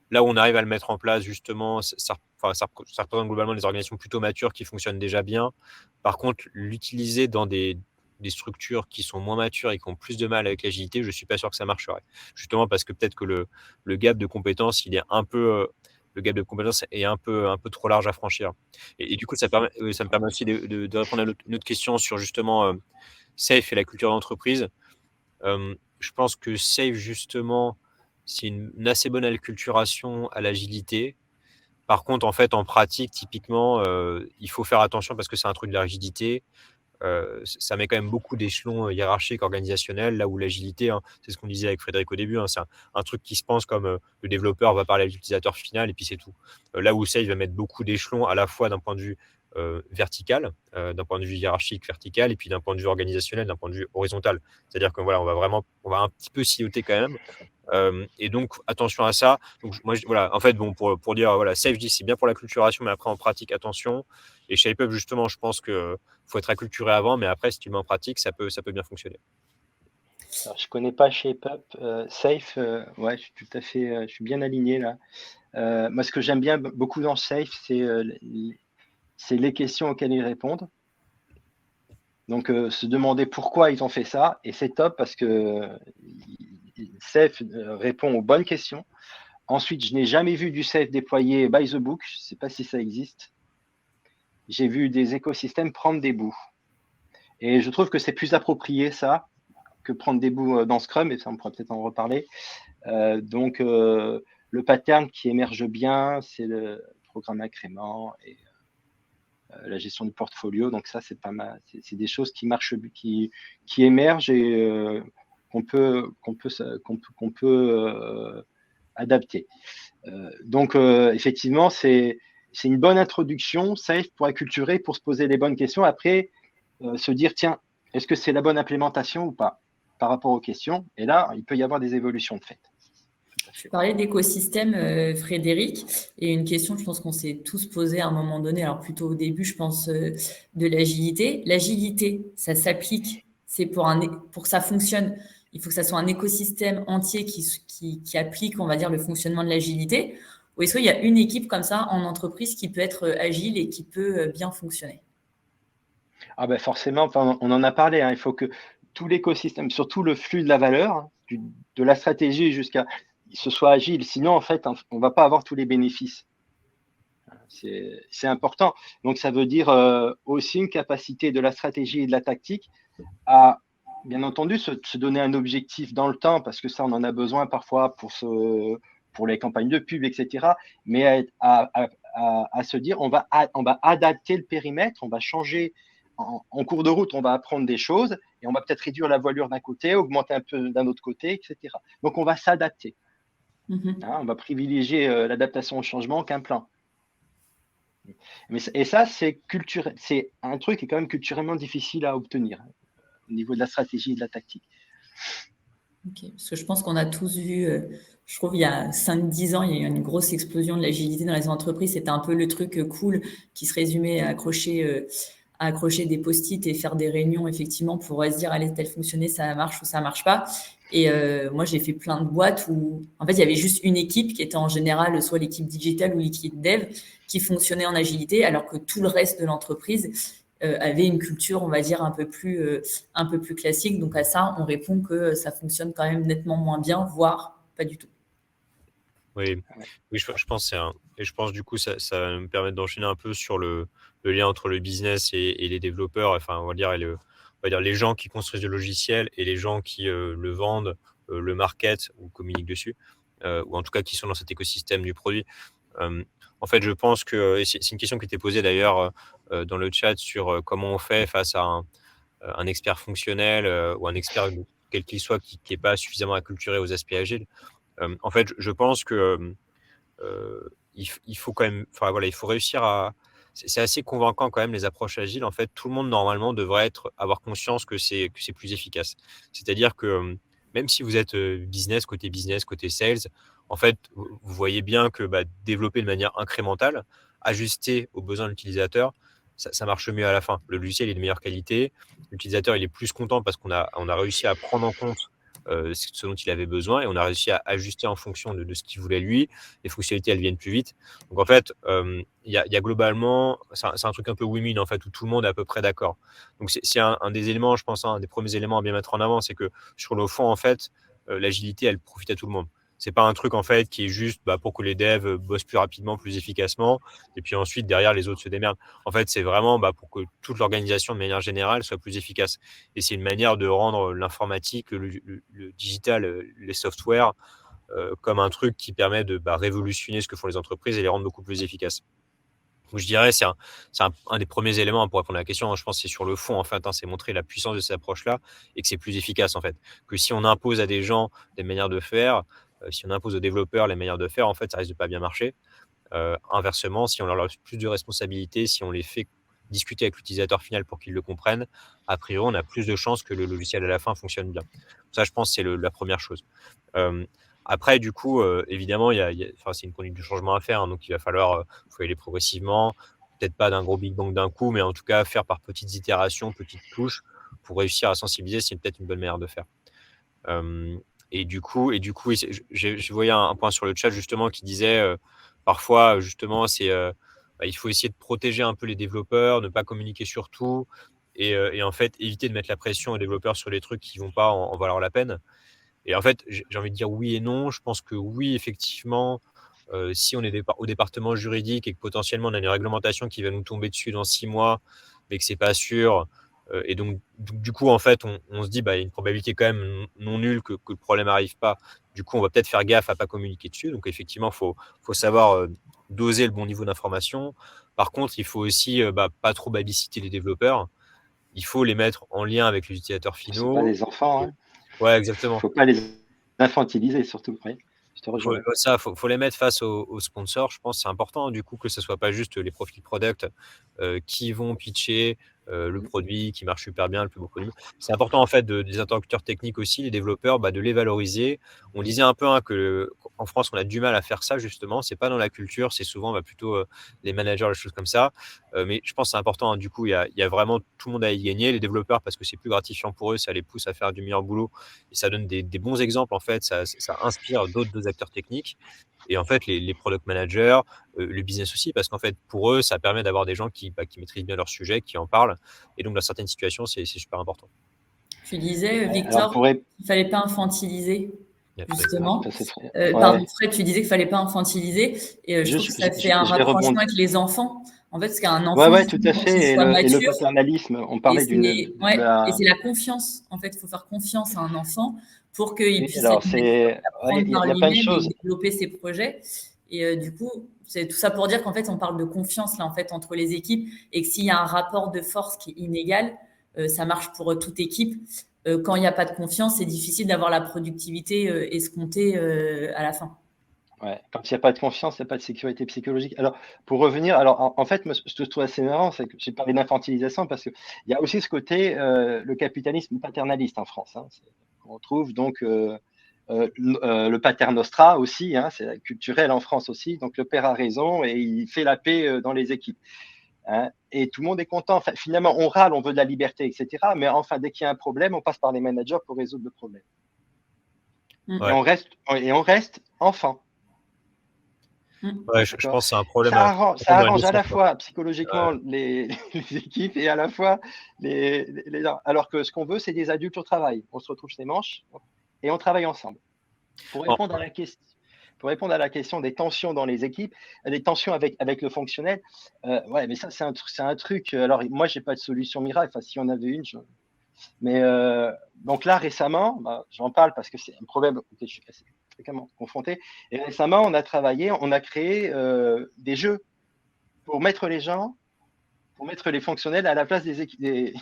Speaker 2: là où on arrive à le mettre en place, justement, ça représente globalement des organisations plutôt matures qui fonctionnent déjà bien. Par contre, l'utiliser dans des structures qui sont moins matures et qui ont plus de mal avec l'agilité, je ne suis pas sûr que ça marcherait. Justement parce que peut-être que le gap de compétences, le gap de compétences est un peu trop large à franchir. Et du coup, ça me permet aussi de répondre à une autre question sur justement Safe et la culture d'entreprise. Je pense que Safe, justement, c'est une assez bonne acculturation à l'agilité. Par contre, en fait, en pratique, typiquement, il faut faire attention parce que c'est un truc de la rigidité. Ça met quand même beaucoup d'échelons hiérarchiques, organisationnels, là où l'agilité, c'est ce qu'on disait avec Frédéric au début, c'est un truc qui se pense comme le développeur va parler à l'utilisateur final et puis c'est tout. Là où Safe va mettre beaucoup d'échelons à la fois d'un point de vue vertical, d'un point de vue hiérarchique vertical et puis d'un point de vue organisationnel, d'un point de vue horizontal. C'est-à-dire que voilà, on va un petit peu silloter quand même. Et donc attention à ça. Donc moi, voilà, en fait, bon, pour dire voilà, Safe, c'est bien pour la culturation, mais après en pratique, attention. Et ShapeUp, justement, je pense que faut être acculturé avant, mais après, si tu le mets en pratique, ça peut bien fonctionner.
Speaker 3: Alors, je connais pas ShapeUp, Safe, ouais, je suis tout à fait, je suis bien aligné là. Moi, ce que j'aime bien beaucoup dans Safe, c'est les questions auxquelles ils répondent. Donc, se demander pourquoi ils ont fait ça, et c'est top parce que Safe répond aux bonnes questions. Ensuite, je n'ai jamais vu du Safe déployé by the book, je ne sais pas si ça existe. J'ai vu des écosystèmes prendre des bouts. Et je trouve que c'est plus approprié ça que prendre des bouts dans Scrum, et ça on pourrait peut-être en reparler. Donc, le pattern qui émerge bien, c'est le programme incrément et la gestion du portfolio. Donc ça, c'est pas mal. C'est des choses qui marchent, qui émergent et qu'on peut adapter. Donc, effectivement, c'est une bonne introduction, Safe, pour acculturer, pour se poser les bonnes questions. Après, se dire, tiens, est-ce que c'est la bonne implémentation ou pas par rapport aux questions? Et là, il peut y avoir des évolutions de fait.
Speaker 1: Tu parlais d'écosystème, Frédéric, et une question, je pense qu'on s'est tous posé à un moment donné, alors plutôt au début, je pense, de l'agilité. L'agilité, ça s'applique, c'est pour que ça fonctionne, il faut que ça soit un écosystème entier qui applique, on va dire, le fonctionnement de l'agilité. Ou est-ce qu'il y a une équipe comme ça en entreprise qui peut être agile et qui peut bien fonctionner?
Speaker 3: Ah ben forcément, enfin, on en a parlé, hein, il faut que tout l'écosystème, surtout le flux de la valeur, de la stratégie jusqu'à ce soit agile. Sinon, en fait, on ne va pas avoir tous les bénéfices. C'est important. Donc, ça veut dire aussi une capacité de la stratégie et de la tactique à, bien entendu, se donner un objectif dans le temps, parce que ça, on en a besoin parfois pour les campagnes de pub, etc. Mais à se dire, on va adapter le périmètre, on va changer en cours de route, on va apprendre des choses et on va peut-être réduire la voilure d'un côté, augmenter un peu d'un autre côté, etc. Donc, on va s'adapter. On va privilégier l'adaptation au changement qu'un plan. Et ça, c'est un truc qui est quand même culturellement difficile à obtenir au niveau de la stratégie et de la tactique.
Speaker 1: Ok, parce que je pense qu'on a tous vu, je trouve, il y a 5-10 ans, il y a eu une grosse explosion de l'agilité dans les entreprises. C'était un peu le truc cool qui se résumait à accrocher des post-it et faire des réunions, effectivement, pour se dire, allez, tel fonctionner, ça marche ou ça marche pas. Et moi, j'ai fait plein de boîtes où, en fait, il y avait juste une équipe qui était en général soit l'équipe digital ou l'équipe dev qui fonctionnait en agilité, alors que tout le reste de l'entreprise avait une culture, on va dire, un peu plus classique. Donc à ça, on répond que ça fonctionne quand même nettement moins bien, voire pas du tout.
Speaker 2: Oui, oui, je pense que et je pense du coup ça va me permettre d'enchaîner un peu sur le lien entre le business et les développeurs, enfin on va dire on va dire les gens qui construisent le logiciel et les gens qui le vendent, le market ou communiquent dessus, ou en tout cas qui sont dans cet écosystème du produit. En fait, je pense que et c'est une question qui était posée d'ailleurs dans le chat sur comment on fait face à un expert fonctionnel ou un expert quel qu'il soit qui n'est pas suffisamment acculturé aux aspects agiles. En fait, je pense que il faut quand même, enfin voilà, il faut réussir à. C'est assez convaincant quand même les approches agiles. En fait, tout le monde normalement devrait avoir conscience que c'est plus efficace. C'est-à-dire que même si vous êtes business, côté sales, en fait, vous voyez bien que développer de manière incrémentale, ajuster aux besoins de l'utilisateur, ça marche mieux à la fin. Le logiciel est de meilleure qualité. L'utilisateur, il est plus content parce qu'on a réussi à prendre en compte ce dont il avait besoin et on a réussi à ajuster en fonction de ce qu'il voulait lui. Les fonctionnalités, elles viennent plus vite. Donc en fait, il y a globalement, c'est un truc un peu win-win en fait, où tout le monde est à peu près d'accord. Donc c'est un des éléments, je pense, un des premiers éléments à bien mettre en avant, c'est que sur le fond, en fait, l'agilité, elle profite à tout le monde. C'est pas un truc en fait qui est juste pour que les devs bossent plus rapidement, plus efficacement, et puis ensuite derrière les autres se démerdent. En fait, c'est vraiment pour que toute l'organisation de manière générale soit plus efficace. Et c'est une manière de rendre l'informatique, le digital, les softwares comme un truc qui permet de révolutionner ce que font les entreprises et les rendre beaucoup plus efficaces. Donc, je dirais c'est un des premiers éléments pour répondre à la question. Je pense que c'est sur le fond en fait, c'est montrer la puissance de cette approche-là et que c'est plus efficace en fait. Que si on impose à des gens des manières de faire, si on impose aux développeurs les manières de faire, en fait, ça risque de pas bien marcher. Inversement, si on leur laisse plus de responsabilités, si on les fait discuter avec l'utilisateur final pour qu'il le comprenne, a priori, on a plus de chances que le logiciel à la fin fonctionne bien. Ça, je pense, c'est la première chose. Après, du coup, évidemment, c'est une conduite du changement à faire, hein, donc il va falloir faut y aller progressivement, peut-être pas d'un gros big bang d'un coup, mais en tout cas, faire par petites itérations, petites touches, pour réussir à sensibiliser, c'est peut-être une bonne manière de faire. Et du coup, oui, je voyais un point sur le chat justement qui disait parfois justement il faut essayer de protéger un peu les développeurs, ne pas communiquer sur tout et en fait éviter de mettre la pression aux développeurs sur les trucs qui vont pas en valoir la peine. Et en fait, j'ai envie de dire oui et non. Je pense que oui, effectivement, si on est au département juridique et que potentiellement on a une réglementation qui va nous tomber dessus dans 6 mois, mais que c'est pas sûr, et donc du coup, en fait, on se dit, il y a une probabilité quand même non nulle que le problème n'arrive pas. Du coup, on va peut-être faire gaffe à pas communiquer dessus. Donc effectivement, faut savoir doser le bon niveau d'information. Par contre, il faut aussi pas trop babysitter les développeurs. Il faut les mettre en lien avec les utilisateurs
Speaker 3: Ce sont pas
Speaker 2: finaux.
Speaker 3: des enfants.
Speaker 2: Ouais, exactement.
Speaker 3: Faut pas les infantiliser surtout. Oui, je te rejoins.
Speaker 2: Faut les mettre face aux sponsors. Je pense que c'est important du coup que ce soit pas juste les profils product qui vont pitcher le produit qui marche super bien, le plus beau produit. C'est important en fait des interlocuteurs techniques aussi, les développeurs, de les valoriser. On disait un peu qu'en France on a du mal à faire ça justement. C'est pas dans la culture, c'est souvent plutôt les managers, les choses comme ça. Mais je pense que c'est important. Du coup, il y a vraiment tout le monde à y gagner. Les développeurs parce que c'est plus gratifiant pour eux, ça les pousse à faire du meilleur boulot et ça donne des bons exemples en fait. Ça inspire d'autres acteurs techniques. Et en fait, les product managers, le business aussi, parce qu'en fait, pour eux, ça permet d'avoir des gens qui maîtrisent bien leur sujet, qui en parlent. Et donc, dans certaines situations, c'est super important.
Speaker 1: Tu disais,
Speaker 3: Alors,
Speaker 1: Victor, qu'il ne fallait pas infantiliser, justement. Pardon, Fred, tu disais qu'il ne fallait pas infantiliser. Et je trouve que ça fait un rapprochement avec les enfants. En fait, parce qu'un enfant,
Speaker 3: ouais, tout à fait.
Speaker 1: Et le
Speaker 3: paternalisme, on parlait
Speaker 1: et c'est la confiance. En fait, il faut faire confiance à un enfant pour qu'il puisse apprendre par lui-même et développer ses projets. Et du coup, c'est tout ça pour dire qu'en fait, on parle de confiance là, en fait, entre les équipes et que s'il y a un rapport de force qui est inégal, ça marche pour toute équipe. Quand il n'y a pas de confiance, c'est difficile d'avoir la productivité escomptée à la fin.
Speaker 3: Ouais, quand il n'y a pas de confiance, il n'y a pas de sécurité psychologique. Alors, pour revenir, en fait, moi, ce que je trouve assez marrant, c'est que j'ai parlé d'infantilisation parce qu'il y a aussi ce côté, le capitalisme paternaliste en France. Hein, on trouve donc le pater nostra aussi, hein, c'est culturel en France aussi. Donc, le père a raison et il fait la paix dans les équipes. Hein, et tout le monde est content. Enfin, finalement, on râle, on veut de la liberté, etc. Mais enfin, dès qu'il y a un problème, on passe par les managers pour résoudre le problème.
Speaker 1: Mm.
Speaker 3: Et on reste enfant.
Speaker 2: Ouais, je
Speaker 3: D'accord.
Speaker 2: pense que c'est un problème
Speaker 3: Ça
Speaker 2: dans
Speaker 3: arrange
Speaker 2: les
Speaker 3: à la
Speaker 2: sens, quoi.
Speaker 3: fois psychologiquement les équipes et à la fois alors que ce qu'on veut, c'est des adultes au travail. On se retrouve chez les manches et on travaille ensemble. Pour
Speaker 2: En-
Speaker 3: répondre à la question des tensions dans les équipes, des tensions avec le fonctionnel, ouais, mais ça, c'est un truc. Alors, moi, j'ai pas de solution miracle. Enfin, si on avait une, mais donc là, récemment, bah, j'en parle parce que c'est un problème auquel je suis assez fréquemment confronté. Et récemment, on a créé des jeux pour mettre les gens, pour mettre les fonctionnels à la place des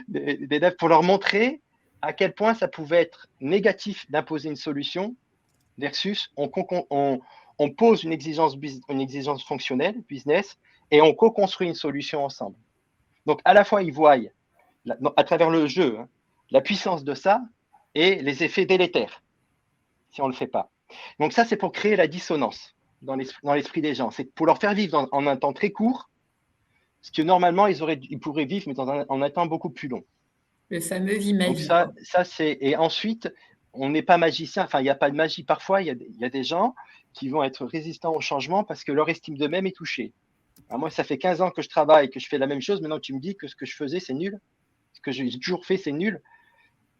Speaker 3: devs, pour leur montrer à quel point ça pouvait être négatif d'imposer une solution versus on pose une exigence fonctionnelle, business, et on co-construit une solution ensemble. Donc, à la fois, ils voient, à travers le jeu, hein, la puissance de ça et les effets délétères si on ne le fait pas. Donc, ça, c'est pour créer la dissonance dans l'esprit des gens. C'est pour leur faire vivre en un temps très court ce que normalement, ils pourraient vivre, mais en un temps beaucoup plus long.
Speaker 1: Le fameux vie ma
Speaker 3: Donc
Speaker 1: vie.
Speaker 3: ça c'est. Et ensuite, on n'est pas magicien. Enfin, il n'y a pas de magie. Parfois, il y a des gens qui vont être résistants au changement parce que leur estime d'eux-mêmes est touchée. Alors moi, ça fait 15 ans que je travaille, que je fais la même chose. Maintenant, tu me dis que ce que je faisais, c'est nul. Ce que j'ai toujours fait, c'est nul.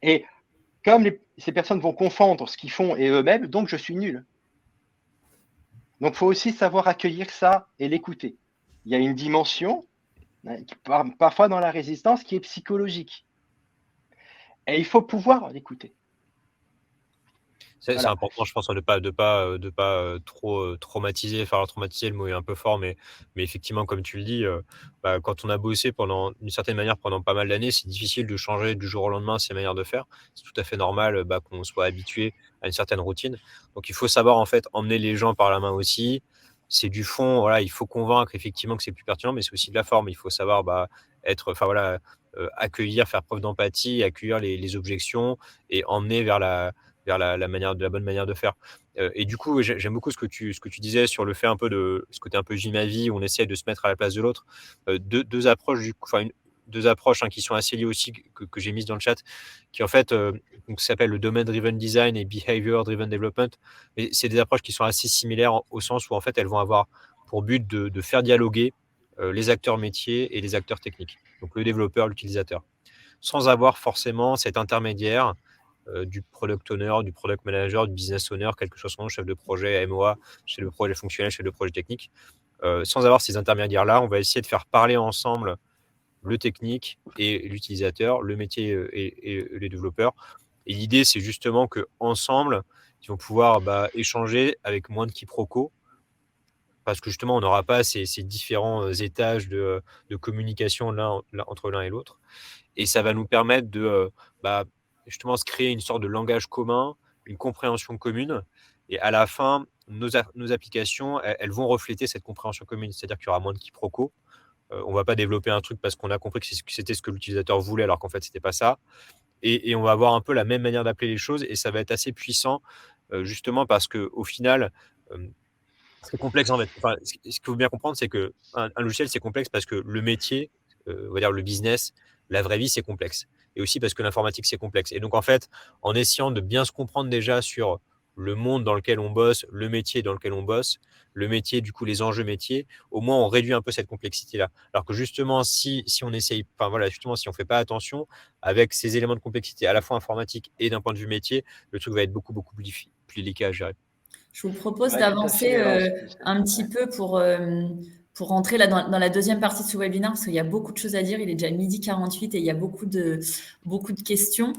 Speaker 3: Et comme ces personnes vont confondre ce qu'ils font et eux-mêmes, donc je suis nul. Donc, il faut aussi savoir accueillir ça et l'écouter. Il y a une dimension, parfois dans la résistance, qui est psychologique. Et il faut pouvoir l'écouter.
Speaker 2: C'est
Speaker 3: Voilà.
Speaker 2: important, je pense, de pas trop traumatiser. Enfin, alors, traumatiser, le mot est un peu fort, mais effectivement, comme tu le dis, quand on a bossé d'une certaine manière pendant pas mal d'années, c'est difficile de changer du jour au lendemain ses manières de faire. C'est tout à fait normal qu'on soit habitué à une certaine routine. Donc, il faut savoir en fait emmener les gens par la main aussi. C'est du fond, voilà, il faut convaincre effectivement que c'est plus pertinent, mais c'est aussi de la forme. Il faut savoir accueillir, faire preuve d'empathie, accueillir les objections et emmener vers la bonne manière de faire. Et du coup, j'aime beaucoup ce que tu disais sur le fait un peu de ce côté un peu vie ma vie, où on essaie de se mettre à la place de l'autre. Deux approches deux approches qui sont assez liées aussi que j'ai mises dans le chat, qui en fait s'appelle le domain driven design et behavior driven development. Mais c'est des approches qui sont assez similaires au sens où en fait elles vont avoir pour but de faire dialoguer les acteurs métiers et les acteurs techniques, donc le développeur, l'utilisateur, sans avoir forcément cet intermédiaire du product owner, du product manager, du business owner, quel que soit son nom, chef de projet, MOA, chef de projet fonctionnel, chef de projet technique. Sans avoir ces intermédiaires-là, on va essayer de faire parler ensemble le technique et l'utilisateur, le métier et les développeurs. Et l'idée, c'est justement qu'ensemble, ils vont pouvoir échanger avec moins de quiproquos, parce que justement, on n'aura pas ces différents étages de communication entre l'un et l'autre. Et ça va nous permettre de justement se créer une sorte de langage commun, une compréhension commune. Et à la fin, nos applications, elles vont refléter cette compréhension commune. C'est-à-dire qu'il y aura moins de quiproquos. On ne va pas développer un truc parce qu'on a compris que c'était ce que l'utilisateur voulait, alors qu'en fait, ce n'était pas ça. Et on va avoir un peu la même manière d'appeler les choses. Et ça va être assez puissant, justement parce qu'au final, c'est complexe en fait. Enfin, ce qu'il faut bien comprendre, c'est qu'un logiciel, c'est complexe parce que le métier, on va dire le business, la vraie vie, c'est complexe. Et aussi parce que l'informatique, c'est complexe. Et donc, en fait, en essayant de bien se comprendre déjà sur le monde dans lequel on bosse, le métier dans lequel on bosse, le métier, du coup, les enjeux métiers, au moins, on réduit un peu cette complexité-là. Alors que justement, si on essaye, enfin voilà, justement, si on fait pas attention avec ces éléments de complexité à la fois informatique et d'un point de vue métier, le truc va être beaucoup, beaucoup plus délicat à gérer.
Speaker 1: Je vous propose
Speaker 3: Ouais, tout à
Speaker 1: d'avancer
Speaker 3: fait. Alors,
Speaker 1: un petit peu pour rentrer là dans la deuxième partie de ce webinaire, parce qu'il y a beaucoup de choses à dire. Il est déjà 12h48 et il y a beaucoup de questions.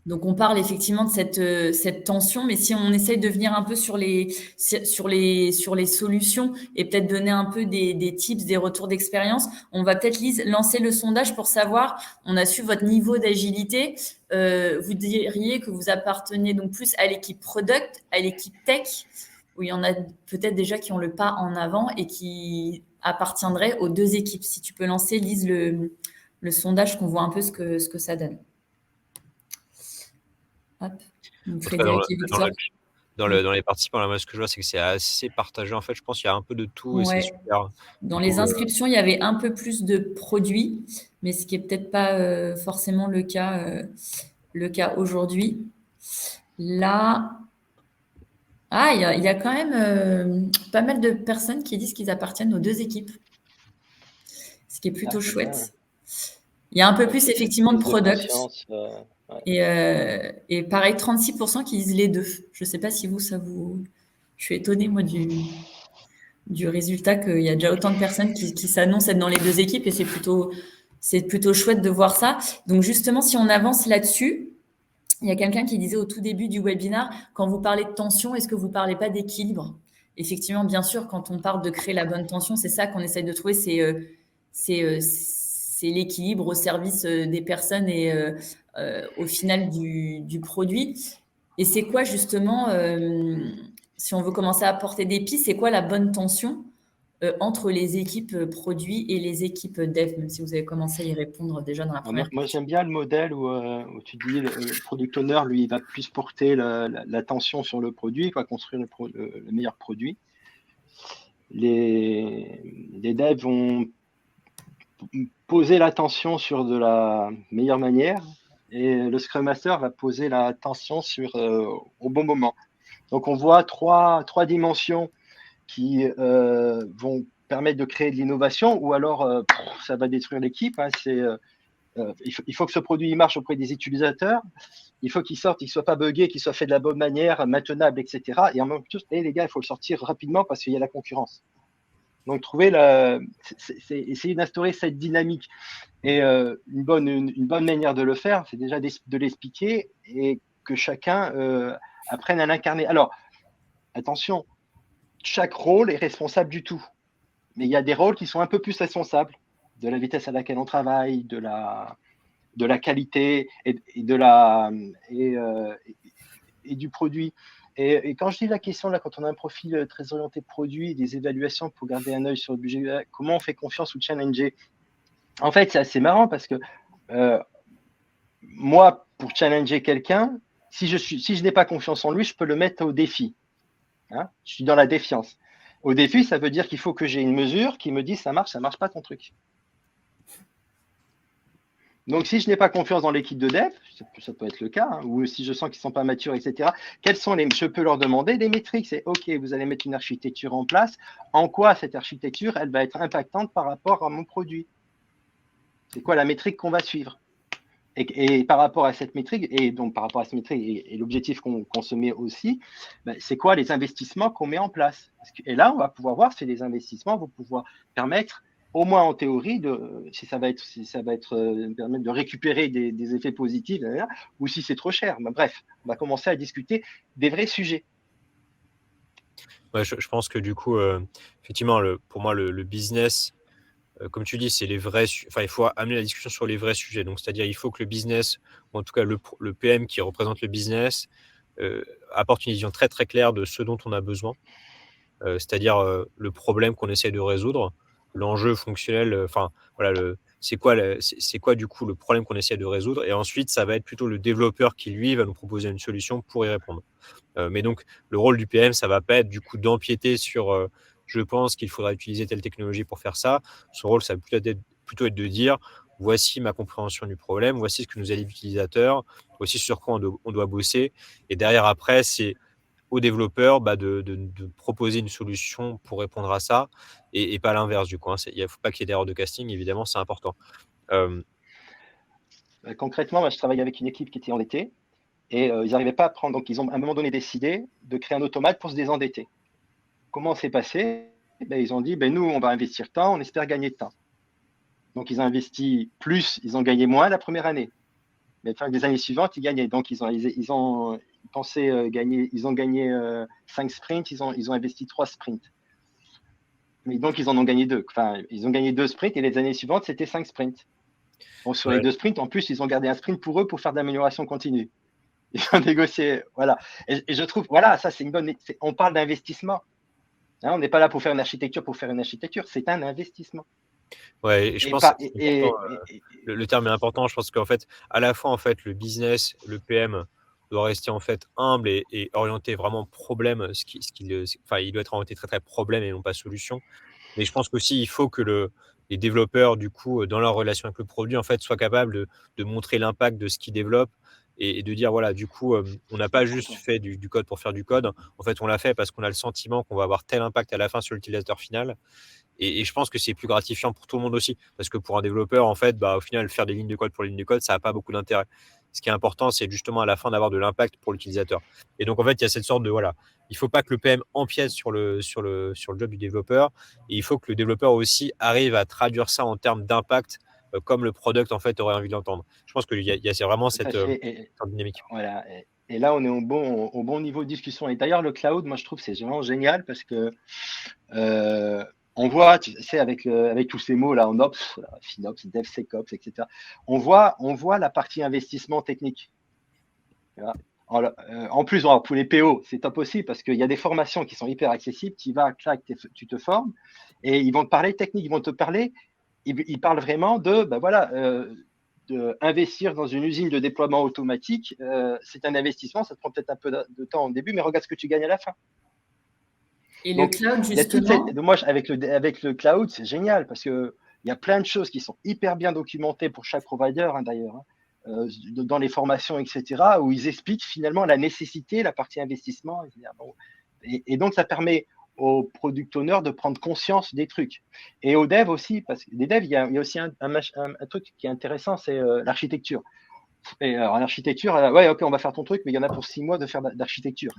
Speaker 1: Donc, on parle effectivement de cette tension, mais si on essaye de venir un peu sur les solutions et peut-être donner un peu des tips, des retours d'expérience, on va peut-être, Lise, lancer le sondage pour savoir, on a su votre niveau d'agilité. Vous diriez que vous appartenez donc plus à l'équipe product, à l'équipe tech, où il y en a peut-être déjà qui ont le pas en avant et qui appartiendraient aux deux équipes. Si tu peux lancer, Lise, le sondage, qu'on voit un peu ce que ça donne. Hop. Donc, Frédéric et Victor.
Speaker 2: Dans les participants, là, moi, ce que je vois, c'est que c'est assez partagé. En fait, je pense qu'il y a un peu de tout et c'est super.
Speaker 1: Dans les inscriptions, il y avait un peu plus de produits, mais ce qui n'est peut-être pas forcément le cas le cas aujourd'hui. Là, il y a quand même pas mal de personnes qui disent qu'ils appartiennent aux deux équipes, ce qui est plutôt
Speaker 3: c'est bien.
Speaker 1: chouette. Il y a un peu plus
Speaker 3: Cette
Speaker 1: effectivement de
Speaker 3: prise de
Speaker 1: product.
Speaker 3: conscience. Ouais.
Speaker 1: Et pareil, 36% qui disent les deux. Je ne sais pas si ça vous... Je suis étonnée, moi, du résultat qu'il y a déjà autant de personnes qui s'annoncent être dans les deux équipes et c'est plutôt chouette de voir ça. Donc justement, si on avance là-dessus, il y a quelqu'un qui disait au tout début du webinaire, quand vous parlez de tension, est-ce que vous ne parlez pas d'équilibre? Effectivement, bien sûr, quand on parle de créer la bonne tension, c'est ça qu'on essaye de trouver, c'est l'équilibre au service des personnes et au final du produit. Et c'est quoi justement, si on veut commencer à apporter des pistes, c'est quoi la bonne tension entre les équipes produits et les équipes dev, même si vous avez commencé à y répondre déjà dans la première
Speaker 3: Moi,
Speaker 1: partie.
Speaker 3: j'aime bien le modèle où tu dis le product owner, lui, il va plus porter l'attention sur le produit, il va construire le meilleur produit. Les devs vont poser l'attention sur de la meilleure manière et le Scrum Master va poser l'attention au bon moment. Donc, on voit trois dimensions qui vont permettre de créer de l'innovation ou alors ça va détruire l'équipe. Hein, il faut que ce produit marche auprès des utilisateurs. Il faut qu'il sorte, qu'il ne soit pas buggé, qu'il soit fait de la bonne manière, maintenable, etc. Et en même temps, les gars, il faut le sortir rapidement parce qu'il y a la concurrence. Donc, essayer d'instaurer cette dynamique. Et une bonne manière de le faire, c'est déjà de l'expliquer et que chacun apprenne à l'incarner. Alors, attention, chaque rôle est responsable du tout. Mais il y a des rôles qui sont un peu plus responsables de la vitesse à laquelle on travaille, de la qualité et du produit. Et quand je dis la question, là, quand on a un profil très orienté produit, des évaluations pour garder un œil sur le budget, comment on fait confiance ou challenger? En fait, c'est assez marrant parce que moi, pour challenger quelqu'un, si je n'ai pas confiance en lui, je peux le mettre au défi. Hein, je suis dans la défiance. Au défi, ça veut dire qu'il faut que j'ai une mesure qui me dise ça marche pas ton truc. Donc, si je n'ai pas confiance dans l'équipe de dev, ça peut être le cas, hein, ou si je sens qu'ils ne sont pas matures, etc., je peux leur demander des métriques. C'est OK, vous allez mettre une architecture en place. En quoi cette architecture, elle va être impactante par rapport à mon produit? C'est quoi la métrique qu'on va suivre? Et par rapport à cette métrique, et donc par rapport à cette métrique et l'objectif qu'on se met aussi, c'est quoi les investissements qu'on met en place? Et là, on va pouvoir voir si les investissements vont pouvoir permettre, au moins en théorie, si ça va permettre de récupérer des effets positifs, ou si c'est trop cher. Bref, on va commencer à discuter des vrais sujets.
Speaker 2: Ouais, je pense que du coup, effectivement, pour moi, le business, comme tu dis, c'est les vrais. Enfin, il faut amener la discussion sur les vrais sujets. Donc, c'est-à-dire, il faut que le business, ou en tout cas le PM qui représente le business, apporte une vision très très claire de ce dont on a besoin. C'est-à-dire le problème qu'on essaie de résoudre, l'enjeu fonctionnel. Enfin, voilà, c'est quoi du coup le problème qu'on essaie de résoudre. Et ensuite, ça va être plutôt le développeur qui lui va nous proposer une solution pour y répondre. Mais donc, le rôle du PM, ça va pas être du coup d'empiéter sur je pense qu'il faudra utiliser telle technologie pour faire ça. Son rôle, ça va plutôt être de dire voici ma compréhension du problème, voici ce que nous a dit l'utilisateur, voici sur quoi on doit bosser. Et derrière, après, c'est aux développeurs de proposer une solution pour répondre à ça et pas l'inverse du coup. Hein. Il ne faut pas qu'il y ait d'erreur de casting, évidemment, c'est important.
Speaker 3: Concrètement, moi, je travaille avec une équipe qui était endettée. Et ils n'arrivaient pas à prendre. Donc, ils ont à un moment donné décidé de créer un automate pour se désendetter. Comment c'est passé? Ils ont dit, nous, on va investir tant, on espère gagner de temps. Donc, ils ont investi plus, ils ont gagné moins la première année. Mais enfin, les années suivantes, ils gagnaient. Donc, ils ont pensé gagner, ils ont gagné 5 sprints, ils ont investi 3 sprints. Mais donc, ils en ont gagné 2. Enfin, ils ont gagné 2 sprints et les années suivantes, c'était 5 sprints. Donc, sur les 2 sprints, en plus, ils ont gardé un sprint pour eux pour faire de l'amélioration continue. Ils ont négocié, voilà. Et je trouve, voilà, ça c'est une bonne. On parle d'investissement. Hein, on n'est pas là pour faire une architecture c'est un investissement.
Speaker 2: Ouais, et je pense le terme est important. Je pense qu'en fait, à la fois en fait, le business, le PM doit rester en fait humble et orienté vraiment problème. Il doit être orienté très très problème et non pas solution. Mais je pense qu'aussi il faut que les développeurs du coup dans leur relation avec le produit en fait soient capables de montrer l'impact de ce qu'ils développent et de dire, voilà, du coup, on n'a pas juste fait du code pour faire du code. En fait, on l'a fait parce qu'on a le sentiment qu'on va avoir tel impact à la fin sur l'utilisateur final. Et je pense que c'est plus gratifiant pour tout le monde aussi. Parce que pour un développeur, en fait, au final, faire des lignes de code pour les lignes de code, ça n'a pas beaucoup d'intérêt. Ce qui est important, c'est justement à la fin d'avoir de l'impact pour l'utilisateur. Et donc, en fait, il y a cette sorte de, voilà, il ne faut pas que le PM empiète sur le job du développeur. Et il faut que le développeur aussi arrive à traduire ça en termes d'impact, comme le product, en fait, aurait envie d'entendre. Je pense qu'il y a c'est vraiment cette dynamique.
Speaker 3: Voilà. Et là, on est au bon niveau de discussion. Et d'ailleurs, le cloud, moi, je trouve que c'est vraiment génial parce que on voit, tu sais, avec tous ces mots là en Ops, FinOps, DevSecOps, etc. On voit la partie investissement technique. En plus, pour les PO, c'est top aussi parce qu'il y a des formations qui sont hyper accessibles. Tu vas, clac, tu te formes et ils vont te parler technique, ils vont te parler. Ils parlent vraiment de, investir dans une usine de déploiement automatique. C'est un investissement, ça te prend peut-être un peu de temps au début, mais regarde ce que tu gagnes à la fin.
Speaker 1: Et donc, le cloud, justement.
Speaker 3: Moi, avec le cloud, c'est génial parce qu'il y a plein de choses qui sont hyper bien documentées pour chaque provider, d'ailleurs, dans les formations, etc., où ils expliquent finalement la nécessité, la partie investissement. Et donc, ça permet aux product owners de prendre conscience des trucs. Et aux devs aussi, parce que les devs, il y a aussi un truc qui est intéressant, c'est l'architecture. Et alors, l'architecture, ouais, ok, on va faire ton truc, mais il y en a pour 6 mois de faire d'architecture.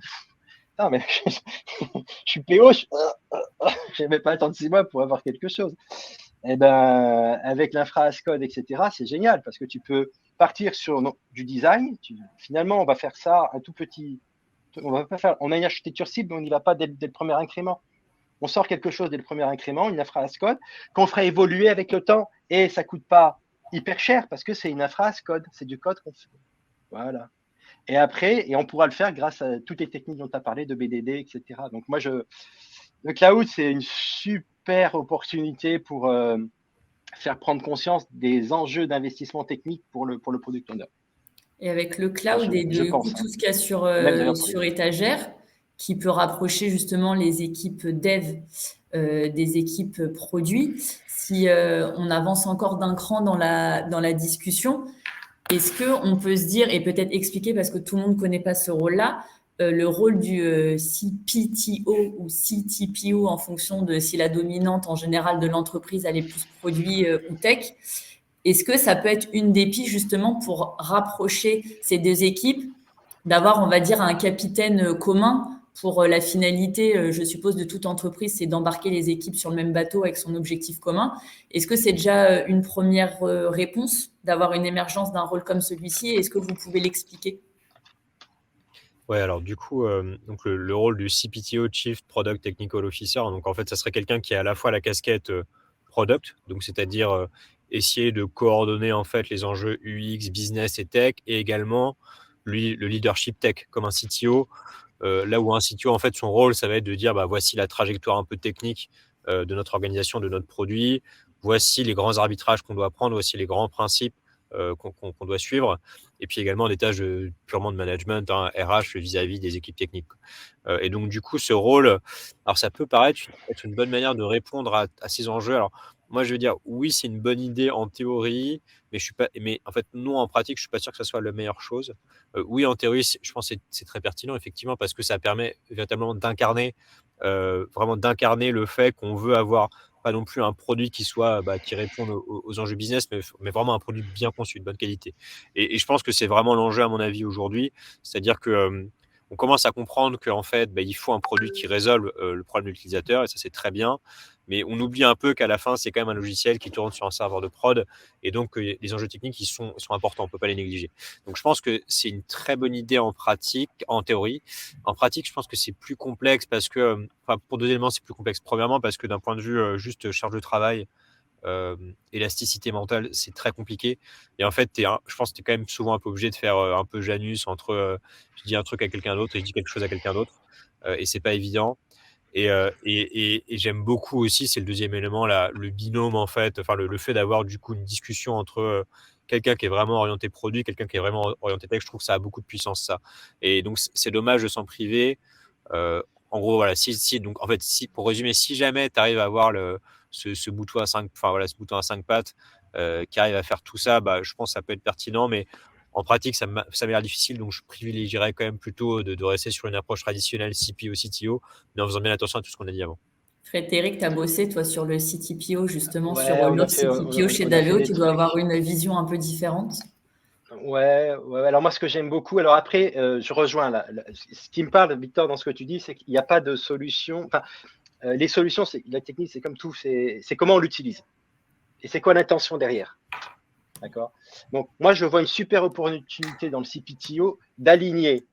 Speaker 3: Non, mais je suis PO, je n'avais pas attendre 6 mois pour avoir quelque chose. Et ben, avec l'infra as code, etc., c'est génial parce que tu peux partir sur du design. Finalement, on va faire ça un tout petit. On a une architecture cible, mais on n'y va pas dès le premier incrément. On sort quelque chose dès le premier incrément, une infra as code, qu'on fera évoluer avec le temps et ça ne coûte pas hyper cher parce que c'est une infra as code, c'est du code qu'on fait. Voilà. Et après, on pourra le faire grâce à toutes les techniques dont tu as parlé, de BDD, etc. Donc, moi, le cloud, c'est une super opportunité pour faire prendre conscience des enjeux d'investissement technique pour le product owner.
Speaker 1: Et avec le cloud et tout ce qu'il y a sur étagère, qui peut rapprocher justement les équipes dev des équipes produits, si on avance encore d'un cran dans la discussion, est-ce qu'on peut se dire, et peut-être expliquer, parce que tout le monde ne connaît pas ce rôle-là, le rôle du CPTO ou CTPO en fonction de si la dominante en général de l'entreprise elle est plus produit ou tech. Est-ce que ça peut être une des pistes justement pour rapprocher ces deux équipes, d'avoir, on va dire, un capitaine commun pour la finalité, je suppose, de toute entreprise, c'est d'embarquer les équipes sur le même bateau avec son objectif commun. Est-ce que c'est déjà une première réponse d'avoir une émergence d'un rôle comme celui-ci? Est-ce que vous pouvez l'expliquer?
Speaker 2: Ouais, alors du coup, donc le rôle du CPTO, Chief Product Technical Officer, donc en fait, ça serait quelqu'un qui a à la fois la casquette product, donc c'est-à-dire essayer de coordonner en fait les enjeux UX, business et tech, et également lui le leadership tech comme un CTO. Là où un CTO, en fait, son rôle, ça va être de dire, voici la trajectoire un peu technique de notre organisation, de notre produit, voici les grands arbitrages qu'on doit prendre, voici les grands principes qu'on doit suivre, et puis également des tâches purement de management, RH vis-à-vis des équipes techniques. Et donc, du coup, ce rôle, alors ça peut paraître être une bonne manière de répondre à ces enjeux. Alors, moi, je veux dire, oui, c'est une bonne idée en théorie, mais en fait, non, en pratique, je suis pas sûr que ce soit la meilleure chose. Oui, en théorie, je pense que c'est très pertinent, effectivement, parce que ça permet véritablement d'incarner le fait qu'on veut avoir pas non plus un produit qui soit qui réponde aux enjeux business, mais vraiment un produit bien conçu, de bonne qualité. Et je pense que c'est vraiment l'enjeu, à mon avis, aujourd'hui. C'est-à-dire que on commence à comprendre qu'en fait, il faut un produit qui résolve le problème de l'utilisateur, et ça, c'est très bien. Mais on oublie un peu qu'à la fin, c'est quand même un logiciel qui tourne sur un serveur de prod, et donc les enjeux techniques ils sont importants, on ne peut pas les négliger. Donc je pense que c'est une très bonne idée en pratique, en théorie. En pratique, je pense que c'est plus complexe parce que, pour deux éléments, c'est plus complexe. Premièrement, parce que d'un point de vue juste charge de travail, élasticité mentale, c'est très compliqué. Et en fait, je pense que tu es quand même souvent un peu obligé de faire un peu Janus entre je dis un truc à quelqu'un d'autre et je dis quelque chose à quelqu'un d'autre. Et c'est pas évident. Et j'aime beaucoup aussi, c'est le deuxième élément, le binôme, en fait, le fait d'avoir du coup une discussion entre quelqu'un qui est vraiment orienté produit, quelqu'un qui est vraiment orienté tech. Je trouve que ça a beaucoup de puissance, ça. Et donc, c'est dommage de s'en priver. En gros, voilà, donc, en fait, pour résumer, si jamais tu arrives à avoir ce mouton à 5 pattes qui arrive à faire tout ça, je pense que ça peut être pertinent, mais En pratique, ça m'a l'air difficile, donc je privilégierais quand même plutôt de rester sur une approche traditionnelle CPO, CTO, mais en faisant bien attention à tout ce qu'on a dit avant.
Speaker 1: Frédéric, tu as bossé, toi, sur le CTPO, justement,
Speaker 3: Ouais,
Speaker 1: sur
Speaker 3: on a
Speaker 1: l'autre
Speaker 3: fait,
Speaker 1: CTPO chez
Speaker 3: on a fait
Speaker 1: Daveo.
Speaker 3: des
Speaker 1: Tu dois
Speaker 3: trucs.
Speaker 1: avoir une vision un peu différente.
Speaker 3: Ouais, ouais. Alors moi, ce que j'aime beaucoup, alors après, je rejoins ce qui me parle, Victor, dans ce que tu dis, c'est qu'il n'y a pas de solution. Enfin, les solutions, la technique, c'est comme tout, c'est comment on l'utilise. Et c'est quoi l'intention derrière. D'accord? Donc, moi, je vois une super opportunité dans le CPTO d'aligner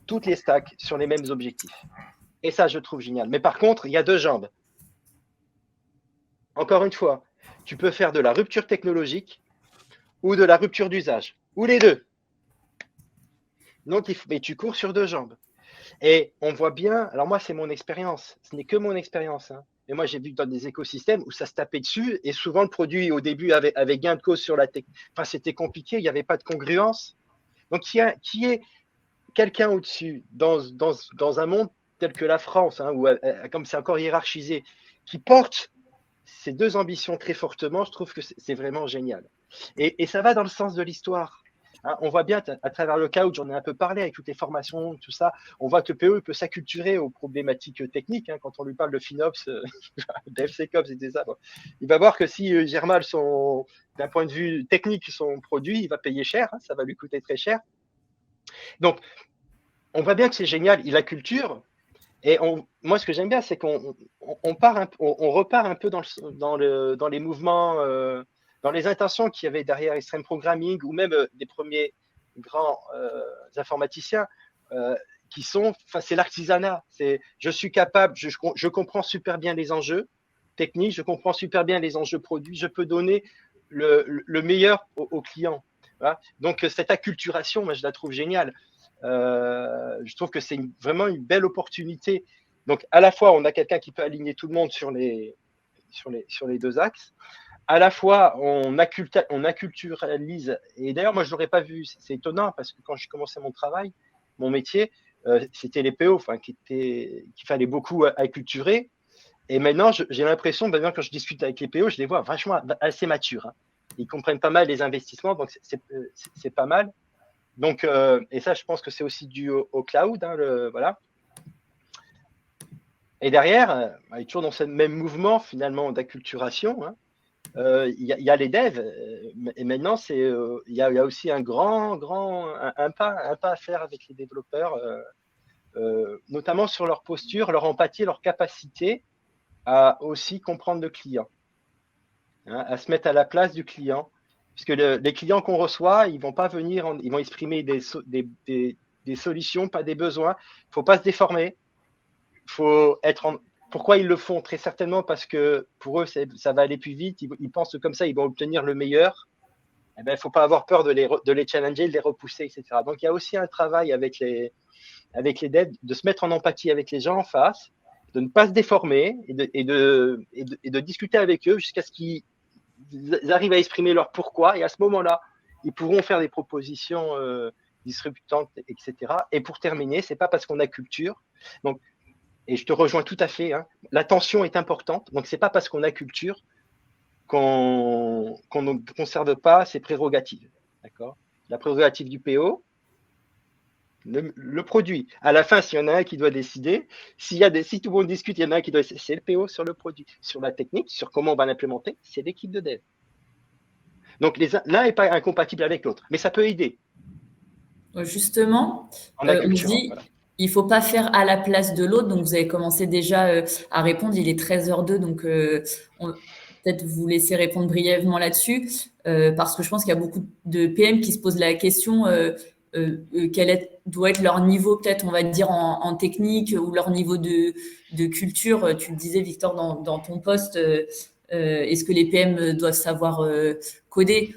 Speaker 3: toutes les stacks sur les mêmes objectifs. Et ça, je trouve génial. Mais par contre, il y a deux jambes. Encore une fois, tu peux faire de la rupture technologique ou de la rupture d'usage, ou les deux. Donc, mais tu cours sur deux jambes. Et on voit bien, alors moi, c'est mon expérience, ce n'est que mon expérience. Hein. Et moi, j'ai vu dans des écosystèmes où ça se tapait dessus, et souvent le produit, au début, avait gain de cause sur la tech. Enfin, c'était compliqué, il n'y avait pas de congruence. Donc, qui est quelqu'un au-dessus dans un monde tel que la France, hein, où comme c'est encore hiérarchisé, qui porte ces deux ambitions très fortement, je trouve que c'est vraiment génial. Et ça va dans le sens de l'histoire. Hein, on voit bien à travers le cloud, j'en ai un peu parlé avec toutes les formations, tout ça, on voit que PE peut s'acculturer aux problématiques techniques. Hein, quand on lui parle de FinOps, DevSecOps et ça, bon, il va voir que si gère mal d'un point de vue technique son produit, il va payer cher, hein, ça va lui coûter très cher. Donc, on voit bien que c'est génial, il a culture. Et moi, ce que j'aime bien, c'est qu'on repart un peu dans les mouvements, dans les intentions qu'il y avait derrière Extreme Programming ou même des premiers grands informaticiens qui sont, enfin, c'est l'artisanat. C'est, je suis capable, je comprends super bien les enjeux techniques, je comprends super bien les enjeux produits, je peux donner le meilleur aux clients. Voilà. Donc, cette acculturation, moi, je la trouve géniale. Je trouve que c'est vraiment une belle opportunité. Donc, à la fois, on a quelqu'un qui peut aligner tout le monde sur les deux axes. À la fois, on acculturalise. Et d'ailleurs, moi, je ne l'aurais pas vu. C'est étonnant parce que quand j'ai commencé mon travail, mon métier, c'était les PO, enfin, qu'il fallait beaucoup acculturer. Et maintenant, j'ai l'impression, maintenant, quand je discute avec les PO, je les vois vachement assez matures. Hein. Ils comprennent pas mal les investissements, donc c'est pas mal. Donc, et ça, je pense que c'est aussi dû au cloud. Hein, voilà. Et derrière, toujours dans ce même mouvement finalement d'acculturation, hein, y a les devs. Et maintenant, il y a aussi un pas à faire avec les développeurs, notamment sur leur posture, leur empathie, leur capacité à aussi comprendre le client, hein, à se mettre à la place du client. Puisque les clients qu'on reçoit, ils vont pas venir, ils vont exprimer des solutions, pas des besoins. Il ne faut pas se déformer. Faut être Pourquoi ils le font? Très certainement parce que pour eux, ça va aller plus vite. Ils pensent que comme ça, ils vont obtenir le meilleur. Eh ben, il ne faut pas avoir peur de les challenger, de les repousser, etc. Donc, il y a aussi un travail avec les devs, de se mettre en empathie avec les gens en face, de ne pas se déformer et de discuter avec eux jusqu'à ce qu'ils arrivent à exprimer leur pourquoi. Et à ce moment-là, ils pourront faire des propositions disruptantes, etc. Et pour terminer, c'est pas parce qu'on a culture. Donc, et je te rejoins tout à fait, hein, l'attention est importante. Donc, c'est pas parce qu'on a culture qu'on ne conserve pas ses prérogatives. D'accord? La prérogative du PO, le produit. À la fin, s'il y en a un qui doit décider, si tout le monde discute, il y en a un qui doit décider, c'est le PO sur le produit. Sur la technique, sur comment on va l'implémenter, c'est l'équipe de dev. Donc, l'un n'est pas incompatible avec l'autre, mais ça peut aider.
Speaker 1: Justement,
Speaker 3: On
Speaker 1: on dit, voilà. Il ne faut pas faire à la place de l'autre. Donc, vous avez commencé déjà à répondre. Il est 13h02, donc peut-être vous laisser répondre brièvement là-dessus, parce que je pense qu'il y a beaucoup de PM qui se posent la question doit être leur niveau, peut-être, on va dire, en technique ou leur niveau de culture. Tu le disais, Victor, dans ton poste. Est-ce que les PM doivent savoir coder?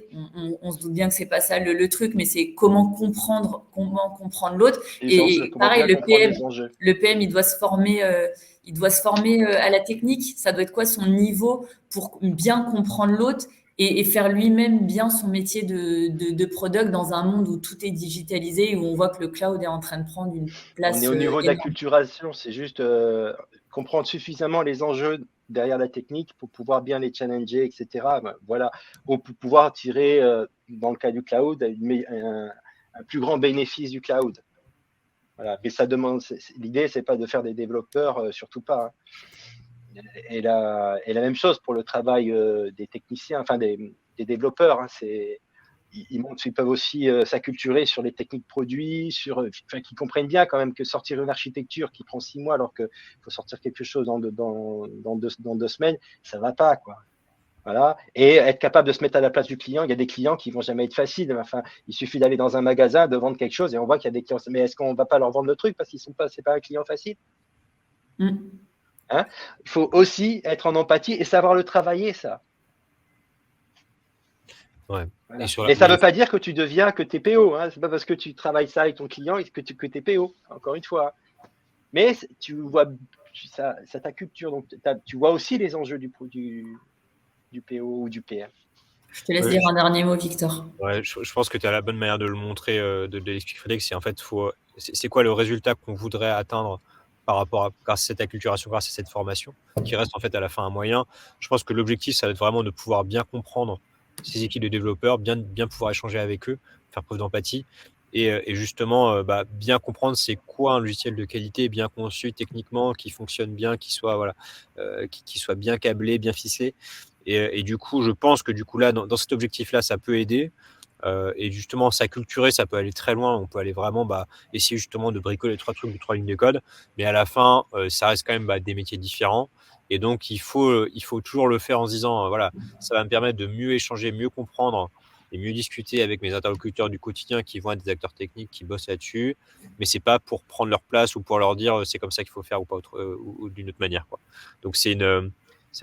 Speaker 1: On se doute bien que c'est pas ça le truc, mais c'est comment comprendre l'autre. Et pareil, le PM, il doit se former, à la technique. Ça doit être quoi son niveau pour bien comprendre l'autre et faire lui-même bien son métier de product dans un monde où tout est digitalisé, où on voit que le cloud est en train de prendre une place.
Speaker 3: On est au niveau de l'acculturation, c'est juste comprendre suffisamment les enjeux derrière la technique pour pouvoir bien les challenger, etc. Voilà, pour pouvoir tirer, dans le cas du cloud, un plus grand bénéfice du cloud. Voilà. Mais ça demande, l'idée, c'est pas de faire des développeurs, surtout pas. Hein. Et la même chose pour le travail des techniciens, enfin des développeurs. Hein, ils peuvent aussi s'acculturer sur les techniques produits, qu'ils comprennent bien quand même que sortir une architecture qui prend 6 mois alors qu'il faut sortir quelque chose dans 2 semaines, ça va pas, quoi. Voilà. Et être capable de se mettre à la place du client. Il y a des clients qui vont jamais être faciles. Enfin, il suffit d'aller dans un magasin, de vendre quelque chose et on voit qu'il y a des clients. Mais est-ce qu'on va pas leur vendre le truc parce qu'ils c'est pas un client facile? Hein? Il faut aussi être en empathie et savoir le travailler, ça.
Speaker 2: Ouais.
Speaker 3: Voilà. Mais ça ne veut pas dire que tu deviens que t'es PO. Hein. C'est pas parce que tu travailles ça avec ton client que t'es PO. Encore une fois. Mais tu vois ça ta culture. Donc tu vois aussi les enjeux du PO ou du PM.
Speaker 1: Je te laisse dire un dernier mot, Victor.
Speaker 2: Ouais, je pense que tu as la bonne manière de le montrer, de l'expliquer, Frédéric. C'est en fait, c'est quoi le résultat qu'on voudrait atteindre par rapport à, grâce à cette acculturation, grâce à cette formation, qui reste en fait à la fin un moyen. Je pense que l'objectif, ça va être vraiment de pouvoir bien comprendre ces équipes de développeurs, bien pouvoir échanger avec eux, faire preuve d'empathie, et justement bien comprendre c'est quoi un logiciel de qualité, bien conçu techniquement, qui fonctionne bien, qui soit qui soit bien câblé, bien ficelé. Et du coup, je pense que du coup là, dans cet objectif-là, ça peut aider. Et justement, s'acculturer, ça peut aller très loin. On peut aller vraiment essayer justement de bricoler 3 trucs, 3 lignes de code. Mais à la fin, ça reste quand même des métiers différents. Et donc, il faut toujours le faire en se disant, voilà, ça va me permettre de mieux échanger, mieux comprendre et mieux discuter avec mes interlocuteurs du quotidien qui vont être des acteurs techniques qui bossent là-dessus. Mais c'est pas pour prendre leur place ou pour leur dire c'est comme ça qu'il faut faire ou pas ou d'une autre manière, quoi. Donc, c'est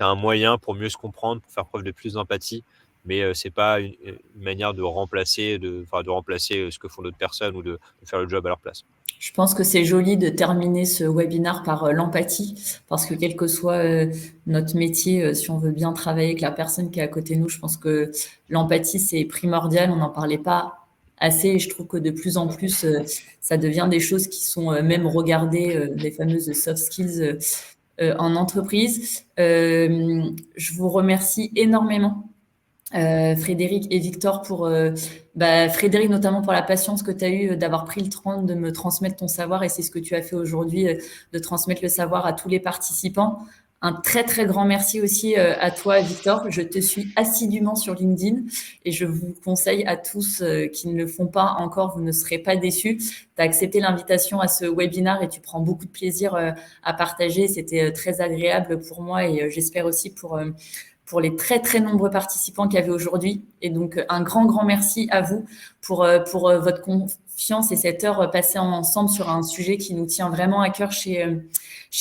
Speaker 2: un moyen pour mieux se comprendre, pour faire preuve de plus d'empathie. Mais c'est pas une manière de remplacer ce que font d'autres personnes ou de faire le job à leur place.
Speaker 1: Je pense que c'est joli de terminer ce webinaire par l'empathie, parce que quel que soit notre métier, si on veut bien travailler avec la personne qui est à côté de nous, je pense que l'empathie, c'est primordial. On n'en parlait pas assez et je trouve que de plus en plus, ça devient des choses qui sont même regardées, les fameuses soft skills en entreprise. Je vous remercie énormément. Frédéric et Victor pour Frédéric notamment pour la patience que tu as eue d'avoir pris le temps de me transmettre ton savoir et c'est ce que tu as fait aujourd'hui de transmettre le savoir à tous les participants. Un très très grand merci aussi à toi Victor, je te suis assidûment sur LinkedIn et je vous conseille à tous qui ne le font pas encore, vous ne serez pas déçus. Tu as accepté l'invitation à ce webinaire et tu prends beaucoup de plaisir à partager, c'était très agréable pour moi et j'espère aussi pour les très, très nombreux participants qu'il y avait aujourd'hui. Et donc, un grand, grand merci à vous pour votre confiance et cette heure passée ensemble sur un sujet qui nous tient vraiment à cœur chez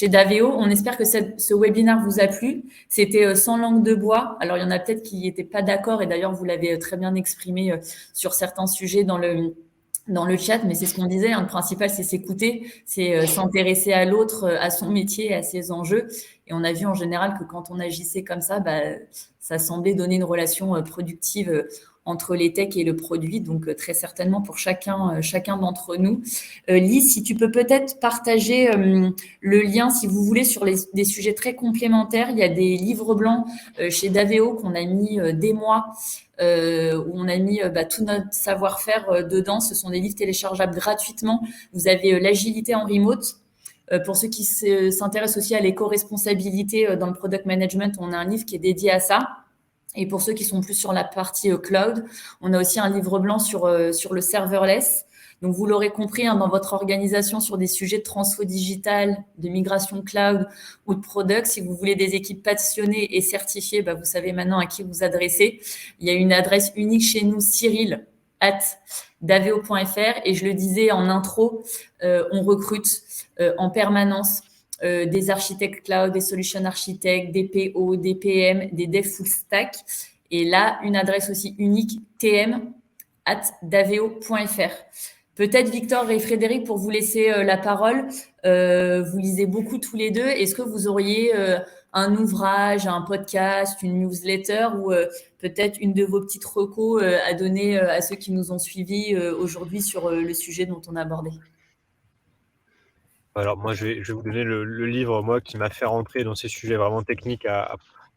Speaker 1: Daveo. On espère que ce webinaire vous a plu. C'était sans langue de bois. Alors, il y en a peut-être qui n'étaient pas d'accord et d'ailleurs, vous l'avez très bien exprimé sur certains sujets dans le chat, mais c'est ce qu'on disait, hein, le principal, c'est s'écouter, c'est s'intéresser à l'autre, à son métier, à ses enjeux. Et on a vu en général que quand on agissait comme ça, ça semblait donner une relation productive entre les techs et le produit. Donc, très certainement pour chacun d'entre nous. Lise, si tu peux peut-être partager le lien, si vous voulez, sur des sujets très complémentaires. Il y a des livres blancs chez Daveo qu'on a mis des mois où on a mis tout notre savoir-faire dedans. Ce sont des livres téléchargeables gratuitement. Vous avez l'agilité en remote. Pour ceux qui s'intéressent aussi à l'éco-responsabilité dans le product management, on a un livre qui est dédié à ça. Et pour ceux qui sont plus sur la partie cloud, on a aussi un livre blanc sur le serverless. Donc, vous l'aurez compris, hein, dans votre organisation sur des sujets de transfo digital, de migration cloud ou de product, si vous voulez des équipes passionnées et certifiées, vous savez maintenant à qui vous adresser. Il y a une adresse unique chez nous, cyril@daveo.fr. Et je le disais en intro, on recrute en permanence des architectes cloud, des solution architectes, des PO, des PM, des devs full stack. Et là, une adresse aussi unique, tm@daveo.fr. Peut-être Victor et Frédéric, pour vous laisser la parole, vous lisez beaucoup tous les deux. Est-ce que vous auriez un ouvrage, un podcast, une newsletter ou peut-être une de vos petites recos à donner à ceux qui nous ont suivis aujourd'hui sur le sujet dont on a abordé?
Speaker 2: Alors moi, je vais vous donner le livre moi qui m'a fait rentrer dans ces sujets vraiment techniques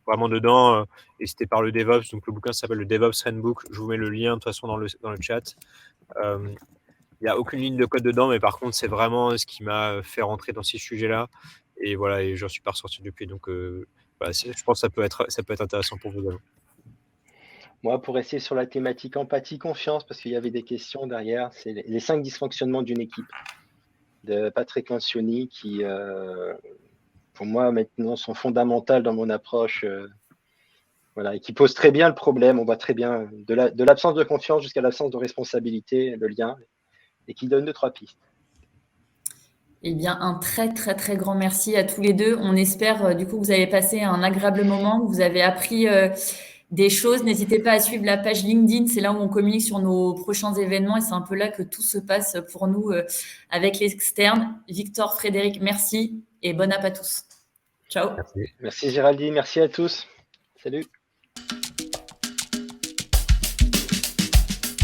Speaker 2: vraiment dedans. Et c'était par le DevOps. Donc le bouquin s'appelle le DevOps Handbook. Je vous mets le lien de toute façon dans le chat. Il n'y a aucune ligne de code dedans, mais par contre, c'est vraiment ce qui m'a fait rentrer dans ces sujets-là. Et voilà, et je ne suis pas ressorti depuis. Donc, voilà, je pense que ça peut être intéressant pour vous également.
Speaker 3: Moi, pour rester sur la thématique empathie, confiance, parce qu'il y avait des questions derrière, c'est les 5 dysfonctionnements d'une équipe de Patrick Lencioni qui, pour moi, maintenant, sont fondamentales dans mon approche. Voilà, et qui posent très bien le problème. On voit très bien de l'absence de confiance jusqu'à l'absence de responsabilité, le lien, et qui donne 2-3 pistes.
Speaker 1: Eh bien, un très, très, très grand merci à tous les deux. On espère du coup que vous avez passé un agréable moment, que vous avez appris des choses. N'hésitez pas à suivre la page LinkedIn. C'est là où on communique sur nos prochains événements et c'est un peu là que tout se passe pour nous avec l'externe. Victor, Frédéric, merci et bonne app à tous. Ciao.
Speaker 3: Merci Géraldine, merci à tous. Salut.